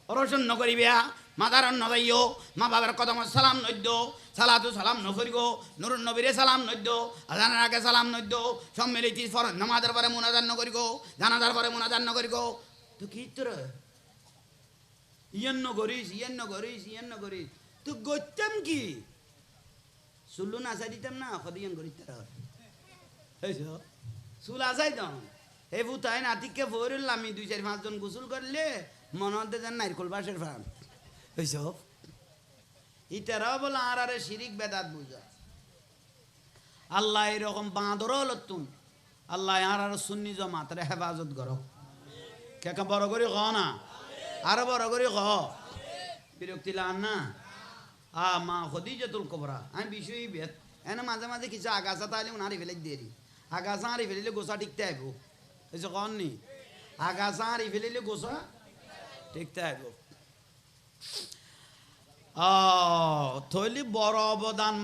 অরসন নকরি বিয়া মাদার অন্ন তাইও মা বাবার কদম সালাম নদ্য সালাতু সালাম নকরিব নুরুন নবীরে সালাম নদ্য আজানের আগে সালাম নদ্য সম্মিলিত নামাজের পরে মুনাজান নকরিব জানাজার পরে মুনাজান নকরিব তো কি তোর ইয়েন্ন করিস তো গইতাম কি সুল্লু নাচা দিতাম না কদিয়ান করিস তারা চুল আসাই দাম এই ভূতাই নাতিকে ভরলাম আমি 2-4-5 জন গোসল করলে মনে হতে যান নারকল বাসের ফান এইসব ইতারাও বলে আর শিরিক বেদাত বুঝা আল্লাহ এরকম বাঁদরও লতুন আল্লাহ আর সুন্নি জমাত রে হেফাজত করো কেকা বড় করে খ না আরো বড় করে খ বিরক্তি লান না মা খদিজাতুল কুবরা আমি বিষয়ই বেদ এনে মাঝে মাঝে কিছু আগাছা তাহলে উনারি ফেলে দিয়ে আগাছা হারি ফেলিলে গোসা ঠিকতে আইব এসে কন নি আগাছা হারি ফেলিলে গোসা ঠিকতে আইব থইলি বড় অবদান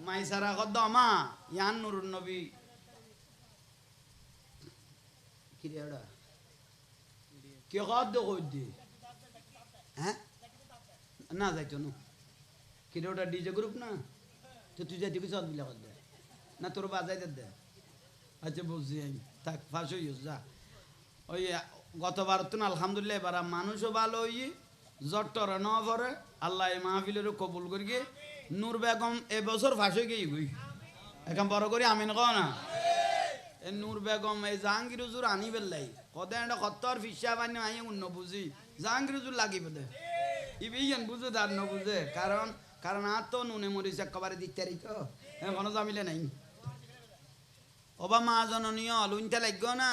মাইসারা কদ্দ আমা ইয়ান নুরুন নবী কি রে ওটা কে কদ্দ কই দি হ্যাঁ না যাইতো না কি রে ওটা ডিজে গ্রুপ না তো তুই যাইতে কি চল দিলা কদ্দ না তোর বাজাই দে আচ্ছা বুঝছি আমি থাক ফাঁস হইস যা ওই গতবার তো আলহামদুলিল্লাহ এবার মানুষও ভালো হইয়ে জট্টর ন পরে আল্লাহ এই মাহফিলেরও কবুল করিয়ে নূর বেগম এবছর ফাঁস হয়ে গিয়ে গুই এখন বড় করে আমিন কও না এই নূর বেগম এই জাহাঙ্গীর হুজুর আনি বেল্লাই কত একটা কত্তর ফিসা বানি আই অন্য বুঝি জাহাঙ্গীর হুজুর লাগি বোধে ইবিয়ান বুঝে তার ন বুঝে কারণ আর তো নুনে মরিচ একেবারে দিতে তো এখনো জামিলে নাই অবা মা জননীয় লুনতে লাগো না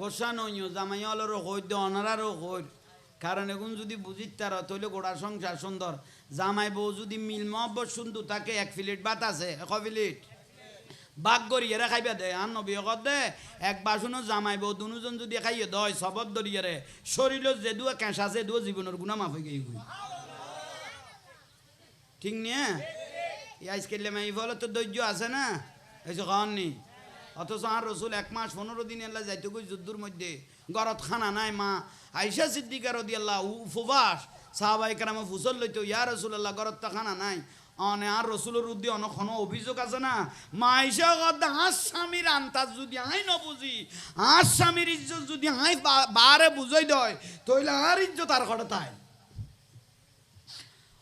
গোসা নইও জামাই অলরও কই দে অনারারও কই কারণ এখন যদি বুঝিত তার তৈলে গোড়া সংসার সুন্দর জামাই বউ যদি মিল মহব্বত সুন্দর তাকে 1 প্লেট ভাত আছে 1 প্লেট বাগ গড়িয়ে খাইবা দে আর নবী কর দে এক বাসনও জামাই বউ দুজন যদি খাইয়ে দয় সবর দরিয়ে রে শরীরের যে দুয়া ক্যাঁস আছে দুয়া জীবনের গুণা মাফ হয়ে গিয়ে ঠিক নিয়ে আজকাল মাই বলে তো ধৈর্য আছে না এই খাওয়াননি অথচ আর রসুল 1 মাস 15 দিন এলা যাইতে কই যুদ্ধর মধ্যে গরত খানা নাই মা আইসা সিদ্দিকা রাদিয়াল্লাহু উপবাস সাহাবায়ে কেরাম ফুসল লইতো ইয়া রাসূলুল্লাহ গরত খানা নাই অনে আর রসুলের উদ্দি অনখন অভিযোগ আছে না মা আইসা গদ আর স্বামীর আন্তাজ যদি আই ন বুঝি আর স্বামীর ইজ্জত যদি আই বারে বুঝাই দয় তইলে আর ইজ্জত আর ঘটে তাই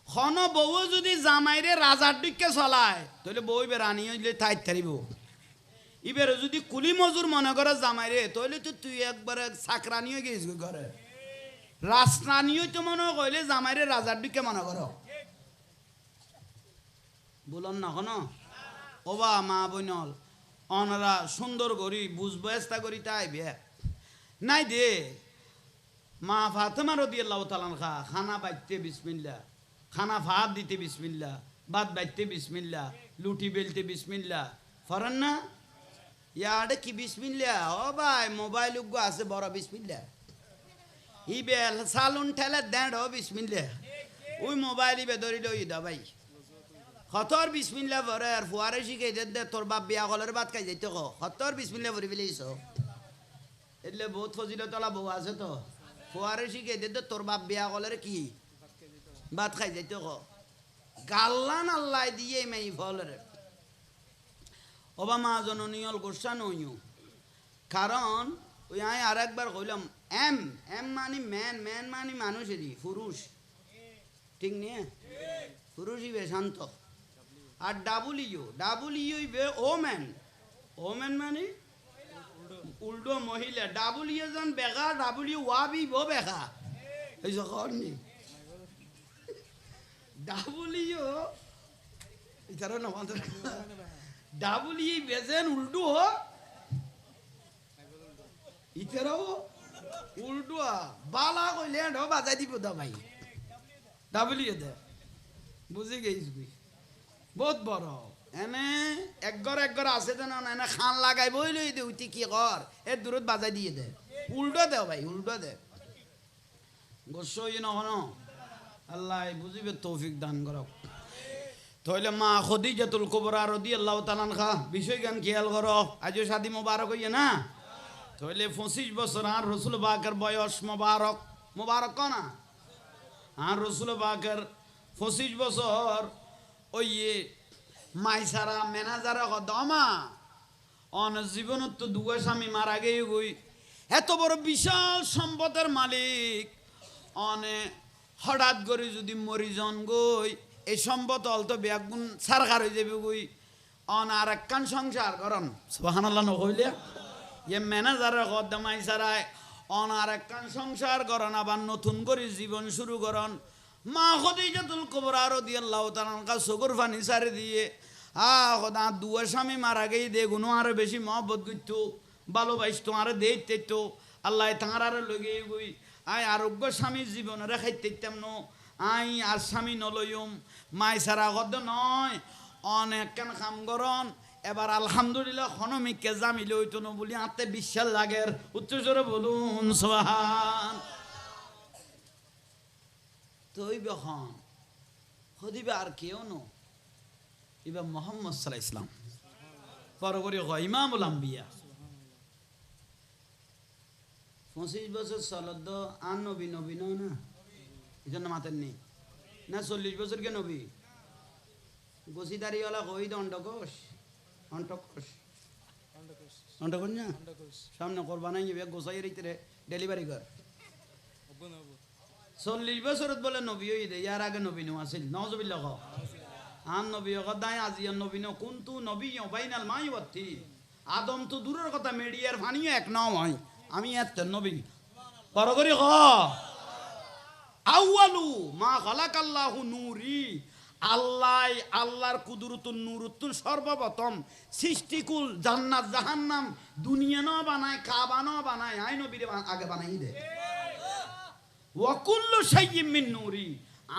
খন বউ যদি জামাইরে রাজার দিকে চলায় তাহলে বউ এবার রানী হইলে তাই থারিব এবার যদি কুলি মজুর মনে করে জামাইরে তাহলে তো তুই একবার চাকরানি হয়ে গেছিস ঘরে রাজরানি তো মনে কইলে জামাইরে রাজার দিকে মনে কর বলন না কোনো ওবা মা বইনল অনরা সুন্দর করি বুঝবো চেষ্টা করি তাই বে নাই দে মা ফাতেমা রাদিয়াল্লাহু তাআলা খানা বাইতে বিসমিল্লাহ খানা ভাত দিতে বিসমিল্লাহ ভাত বাইতে বিসমিল্লাহ লুটি বেলতে বিসমিল্লাহ ফরান না ইয়াডে কি বিসমিল্লাহ ও ভাই মোবাইল উগ্গ আছে বড় বিসমিল্লাহ ই বেল সালুন ঠেলে দেড় বিসমিল্লাহ ওই মোবাইল ইবে ধরিল ই দা ভাই খতর বিসমিল্লাহ পরে আর ফুয়ারে শিখে দে তোর বাপ বিয়া কলের ভাত খাই যাইতে কো খতর বিসমিল্লাহ পরে ফেলেছ એટલે বহুত ফজিলতলা বউ আছে তো ফুয়ারে শিখে দে তোর বাপ বিয়া কলের কি ভাত খাই যাইতে কো গাল্লান আল্লাহ দিয়ে মেই ফলরে ওবা মা জননীয়ল গোসা নইও কারণ ওই আমি আর একবার কইলাম এম মানে ম্যান মানে মানুষেরই পুরুষ ঠিক নিয়ে পুরুষই বে শান্ত আর ডাবল ইউ বে ওম্যান মানে উল্টো মহিলা double you John বেগা double you ওয়াবি বো বেগা এই যখন নি ডাবল ইউ ইতারা না মাত্র ডাবল ই বেজেন উল্টো হো ইতারাও উল্টো বালা কইলে ঢ বাজাই দিব দা ভাই ডাবল ই দে বুঝি গেইস গুই বহুত বড় এনে একগর আছে যেন এনে খান লাগাই বইলই দে উতি কি কর এ দূরত বাজাই দিয়ে দে উল্টো দে ভাই উল্টো দে গোসই নহন আল্লাহ বুঝিবে তৌফিক দান করক তাহলে মা খদিজাতুল কুবরা রাদিয়াল্লাহু তাআলা আনহা বিষয় গান খেয়াল করো আজও শাদি মোবারক হইয়ে না তাহলে 25 বছর আর রসুল পাকের বয়স মোবারক না আর রসুল পাকের 25 বছর ওই মাইসারা ম্যানেজারে দমা অন জীবনত তো দুয়া স্বামী মারা গেই গই এত বড় বিশাল সম্পদের মালিক অনে হঠাৎ করে যদি মরিজন গই এই সম্পদ অলতো বেগুন সারকার হয়ে যাবে গই অন আর একখান সংসার করন সুবহানাল্লাহ নহইলে ইয়ে ম্যানেজারের কদ্দামাই সারায় অন আর একখান সংসার করন আবার নতুন করে জীবন শুরু করন মা খদিজাতুল কুবরা রাদিয়াল্লাহু তাআলা আনহা চকুর পানি সারে দিয়ে খোদা দুয়া স্বামী মারা গেই দে গুনো আরো বেশি মহব্বত করতো ভালোবাসতো আর দেখতে তো আল্লাহ তাঁর আরো লগে গই আয় আরোগ্য স্বামীর জীবনে রেখাইতে তেমন আই আর স্বামী নলয়ম মাই সারা গদ্দ নয় অনেক কেন কাম করন এবার আলহামদুলিল্লাহ খনমিকে জামিল হইতো না বলি আতে বিশ্বাস লাগের উচ্চস্বরে বলুন সুবহান তো হইবে খান হদিবে আর কেউ নো ইবা মোহাম্মদ সাল্লাল্লাহু আলাইহি ইসলাম পরগরি ইমামুল আম্বিয়া 25 বছর চলত আর নবী নবী ন না এই জন্য মাতেন নেই না 40 বছর কে নবী গোসিদারিওয়ালা কই দণ্ডকোষ অন্টকোষ অন্টকোষ না সামনে করবা নাই গোসাই রে ডেলিভারি কর 40 বছরত বলে নবী হই দে ইয়ার আগে নবী নো আছিল নওজুবিল্লাহ ক আন নবী গদাই আজিয়ান নবী ন কুনতু নবী বাইনাল মাই ওয়াতি আদম তো দূরের কথা মেডিয়ার ফানিও এক নাও হয় আমি এত নবী পরগরি ক আউয়ালু মা খালাকাল্লাহু নূরি আল্লাহ আল্লাহর কুদরতুন নূরতুন সর্বপ্রথম সৃষ্টিকুল জান্নাত জাহান্নাম দুনিয়া ন বানায় কাবা ন বানায় আই নবীরে আগে বানাই দে ওয়াকুল্লু শাইইন মিন নূরি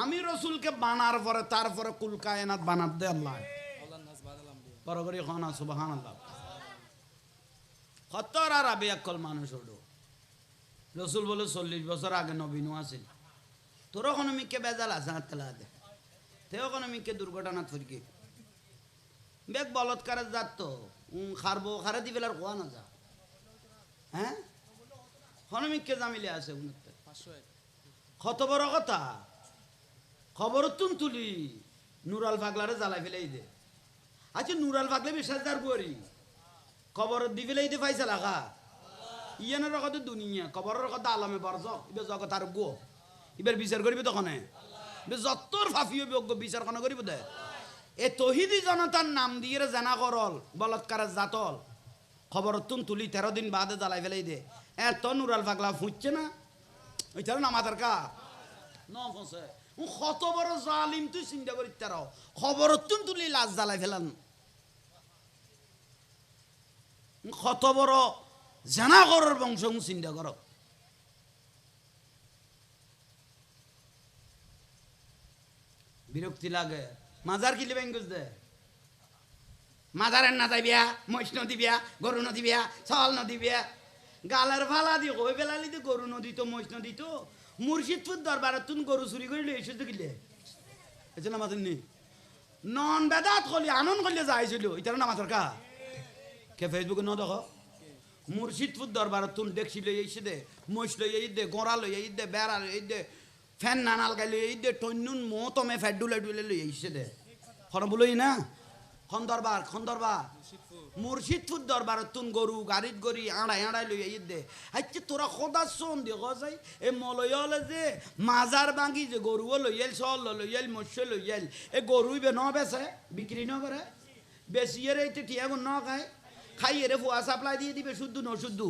আমি রাসূলকে বানার পরে তারপরে কুল কায়নাত বানাত দে আল্লাহ পরগরি খানা সুবহানাল্লাহ কতর আরবে একল মানুষ হলো রাসূল বলে 40 বছর আগে নবী নো আছিল তোর কোন মিকে বেজাল আছে আতলা দে তেও কোন মিকে দুর্ঘটনা থরকি বেগ বলৎকার যাত তো খারবো খারে দিবেলার কোয়া না যা হ্যাঁ কোন মিকে জামিলে আছে উনতে 501 কত বড় কথা খবর তুন তুলি নুরাল পাগলারে জ্বালাই ফেলাই দে আচ্ছা নুরাল পাগলে বিশ্বাসদার করি খবর দি ফেলাই দে পয়সা লাগা ইয়ানের কথা দুনিয়া খবরের কথা আলমে বরজক ইবে জগত আর গো ইবার বিচার করিবে তখন যত্তর ফাফিও বিজ্ঞ বিচার কোন করিব দে এ তহিদি জনতার নাম দিয়ে জানা করল বলৎকারের জাতল খবর তুন তুলি 13 দিন বাদে জ্বালাই ফেলাই দে এত নুরাল পাগলা ফুটছে না ওইটার নাম আদার কা ন ফসে কত বড় জালিম তুই চিন্তা করি তার খবর তুন তুলি লাশ জ্বালাই ফেলান কত বড় জানা করার বংশ চিন্তা কর বিরক্তি লাগে মাজার কিলে বেঙ্গুস দে মাজারের না যাইবিয়া মহিষ নদী বিয়া গরু নদী বিয়া চাল নদী বিয়া গালের ফালা দি কই বেলালি দি গরু নদী তো মহিষ নদী তো মুর্শিদপুর দরবারে তুন গরু চুরি করিলে এসে তো কিলে এসে না মাতেন নি নন বেদাত কলি আনন্দ করলে যাইছিল এটার না মাথার কা কে ফেসবুকে ন দেখো মুর্শিদপুর দরবারে তুন দেখছি লই এসে দে মহিষ লই এই দে গোড়া লই এই দে বেড়া লই এই দে ফ্যান নানাল গাইলে এই দে টন্নুন মো তমে ফ্যাট ডুলে ডুলে লই এসে দে খন বলই না খন দরবার মুর্শিদপুর দরবার তুন গরু গাড়িত গড়ি আড়াই আড়াই লই এই দে আচ্ছা তোরা খোদা শোন দে যাই এ মলয়লে যে মাজার ভাঙি যে গরু লইয়াল চল লইয়াল মৎস্য লইয়াল এ গরুই বে ন বেছে বিক্রি ন করে বেশিয়ে এইটা টিয়া ন খায় খাই এরে ফুয়া সাপ্লাই দিয়ে দিবে শুদ্ধ ন শুদ্ধ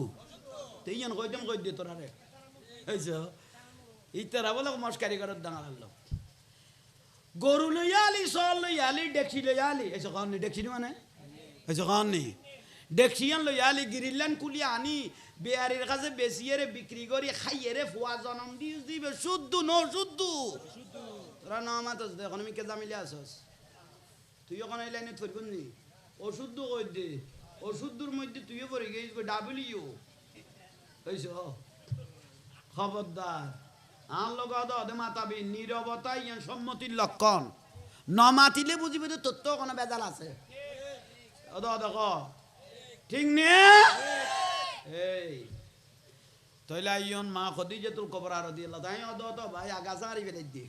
তুই ইয়ান কইতাম কই দে তোরা রে এইছ ইতারা বলে মস্কারি করার দাঁড়াল গরু লইয়ালি চল লইয়ালি ডেকছি লইয়ালি এসে কান নি ডেকছি মানে এসে কান নি ডেকছিয়ান লইয়ালি গিরিল্লান কুলি আনি বেয়ারির কাছে বেশিয়ে রে বিক্রি করি খাইয়ে রে ফুয়া জনম দিবে শুদ্ধ ন শুদ্ধ তোরা না মাতস দে এখন আমি কে জামিলে আসস তুই ওখানে এই লাইনে থরকুন নি অশুদ্ধ কই দে অশুদ্ধর মধ্যে তুইও পড়ে গেছিস ডাবলিউ এইস খবরদার আর লোক অদে মাতাবি নীরবতা ইয়ান সম্মতির লক্ষণ ন মাতিলে বুঝিবি তো তোর তো কোনো বেজাল আছে অদ দেখ ঠিক নে এই তইলা ইয়ন মা খদিজাতুল কুবরা রাদিয়াল্লাহু তাই অদ ভাই আগাছা আরি বেলাই দি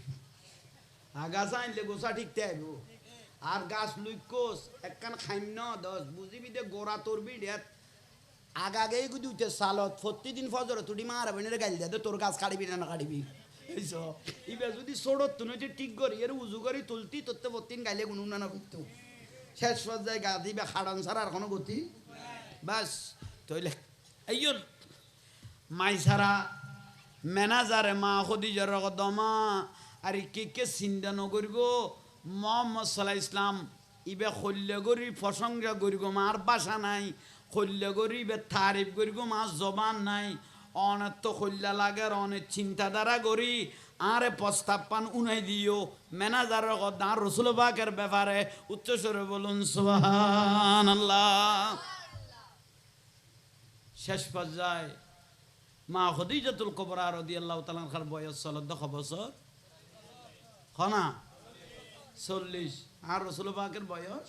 আগাছা আনলে গোসা ঠিকতে আইব আর গাছ লুইকোস একখান খাইম ন দশ বুঝিবি দে গোড়া তোরবি ডেত আগাগেই গুদি উঠে সালত প্রতিদিন ফজর তুই মারা বোনের গাইল দে তোর গাছ কাটিবি না কাটিবি এইস ইবে যদি সোড়ত তুই যে ঠিক করি এর উজু করি তুলতি তোর তো প্রতিদিন গাইলে কোনো না করতো শেষ পর্যায়ে গা দিবে খাড়ান ছাড়া আর কোনো গতি বাস তইলে এইন মাই ছাড়া ম্যানেজারে মা খদিজার দমা আর কে চিন্তা নকরিব মোহাম্মদ সাল্লাল্লাহু আলাইহি ইসলাম ইবে খল্যগরি প্রশংসা করিব মার বাসা নাই খল্যগরি ইবে তারিফ করিব মা জবান নাই অনেক তো খল্যা লাগে অনেক চিন্তাধারা করি আরে প্রস্তাব পান উনাই দিও ম্যানেজারের কথা আর রসুল পাকের ব্যাপারে উচ্চস্বরে বলুন সুবহানাল্লাহ শেষ পর্যায়ে মা খদিজাতুল কুবরা রাদিয়াল্লাহু তাআলা বয়স 14 বছর খনা 40 আর রসুল পাকের বয়স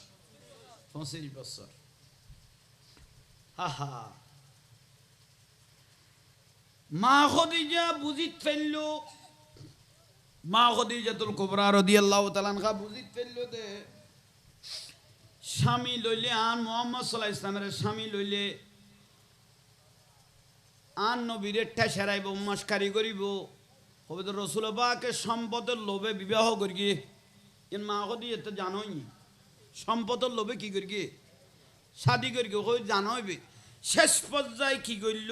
25 বছর। আহা, মা খদিজা বুঝিত ফেলল, মা খদিজাতুল কুবরা রাদিয়াল্লাহু তাআলা আনহা বুঝিত ফেলল দে স্বামী লইলে আন মুহাম্মদ সাল্লাল্লাহু আলাইহি ইসলামের স্বামী লইলে আন নবীরে ঠেসারাইব, মস্কারি করিব, পবিত্র রসুল পাকের সম্পদের লোভে বিবাহ করি। এর মা খদিজা তো জানোই সম্পদের লোভে কি করি শাদি করি, জানোইবে। শেষ পর্যায়ে কি করল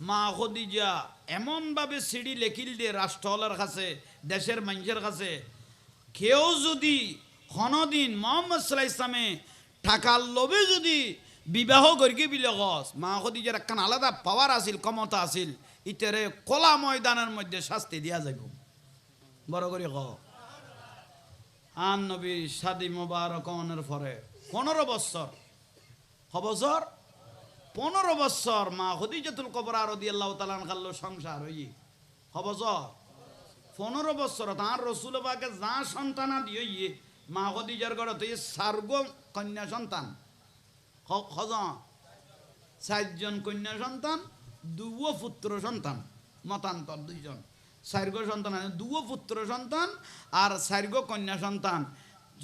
মা খদিজা এমনভাবে সিঁড়ি লেখিল দিয়ে রাষ্ট্রওয়ালার কাছে, দেশের মানুষের কাছে, কেউ যদি কোনোদিন মুহাম্মদ সাল্লাল্লাহু আলাইহি ইসলামে টাকার লোভে যদি বিবাহ করি বিলে গছ, মা খদিজার একখান আলাদা পাওয়ার আছিল, ক্ষমতা আছিল, ইতারে কলা ময়দানের মধ্যে শাস্তি দিয়া যাইব। বড় করে ক আন নবীর শাদী মুবারকনের পরে 15 বছর, বছর 15 বছর মা খদিজাতুল কুবরা রাদিয়াল্লাহু তাআলা আনহা সংসার হই, বছর 15 বছর তার রসুল পাকে যা সন্তান দিয়ে মা খদিজার ঘরে তো 4 কন্যা সন্তান, 4জন কন্যা সন্তান, 2 পুত্র সন্তান, মতান্তর 2জন, 4 সন্তান, 2 পুত্র সন্তান আর 4 কন্যা সন্তান।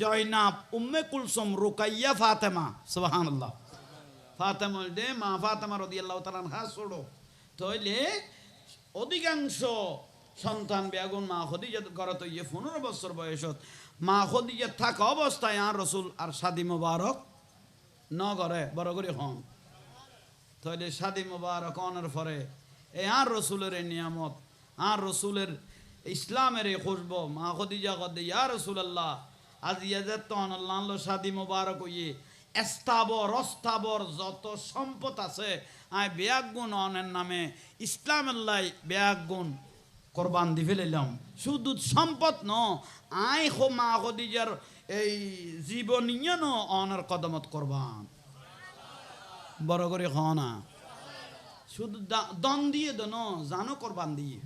জয়নাব, উম্মে কুলসুম, রুকাইয়া, ফাতেমা। সুবহানাল্লাহ। ফাতেমা দে মা ফাতেমা রাদিয়াল্লাহু তাআলা আনহা ছোড়ো তইলে অধিকাংশ সন্তান বেগুন মা খদিজা ঘরে তো 15 বছর বয়সত মা খদিজা থাকা অবস্থায় আর রসুল আর শাদী মুবারক ন করে বড় করে হন। তাহলে শাদী মুবারক অনের পরে এই আর রসুলের নিয়ামত, আর রসুলের ইসলামের খুশবো মা খদিজা কদে ইয়া রাসূলুল্লাহ আজ ইয়াজাত তো আল্লাহ শাদী মুবারক হইয়ে স্থাবর অস্থাবর যত সম্পদ আছে আয় বেয়াগুণ অনের নামে ইসলামের লাই বেয়াগুণ কোরবান দি ফেলাইলাম। শুধু সম্পদ ন আয় হো মা খদিজার এই জীবনীয় ন অনের কদমত কোরবান বড় করে খ না, শুধু দন দিয়ে দন জানো কোরবান দিয়ে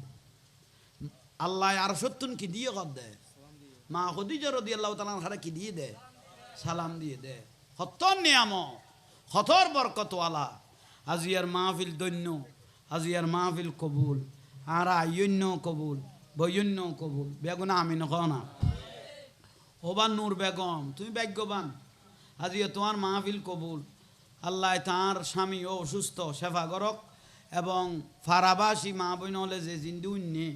আল্লাহ আর সত্যন কি দিয়ে কর দে, মা খদিজা রাদিয়াল্লাহু তাআলা আনহা কি দিয়ে দে, সালাম দিয়ে দে। হতর নিয়ামত, হতর বরকতওয়ালা। আজিয়ার মাহফিল দৈন্য, আজিয়ার মাহফিল কবুল, আর আইন্য কবুল, বৈন্য কবুল। বেগুন আমি নখ না ওবার নূর বেগম, তুমি ভাগ্যবান, আজিয়া তোমার মাহফিল কবুল। আল্লাহ তাঁর স্বামী ও অসুস্থ সেবা করক এবং ফারাবাসী মা বইন হলে যে জিন্দু উন্নে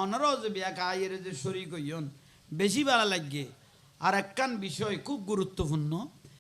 অনরও যে বিয়াকে আইয়ের যে শরীক হইয়ন বেশি ভালো লাগে। আর একখান বিষয় খুব গুরুত্বপূর্ণ,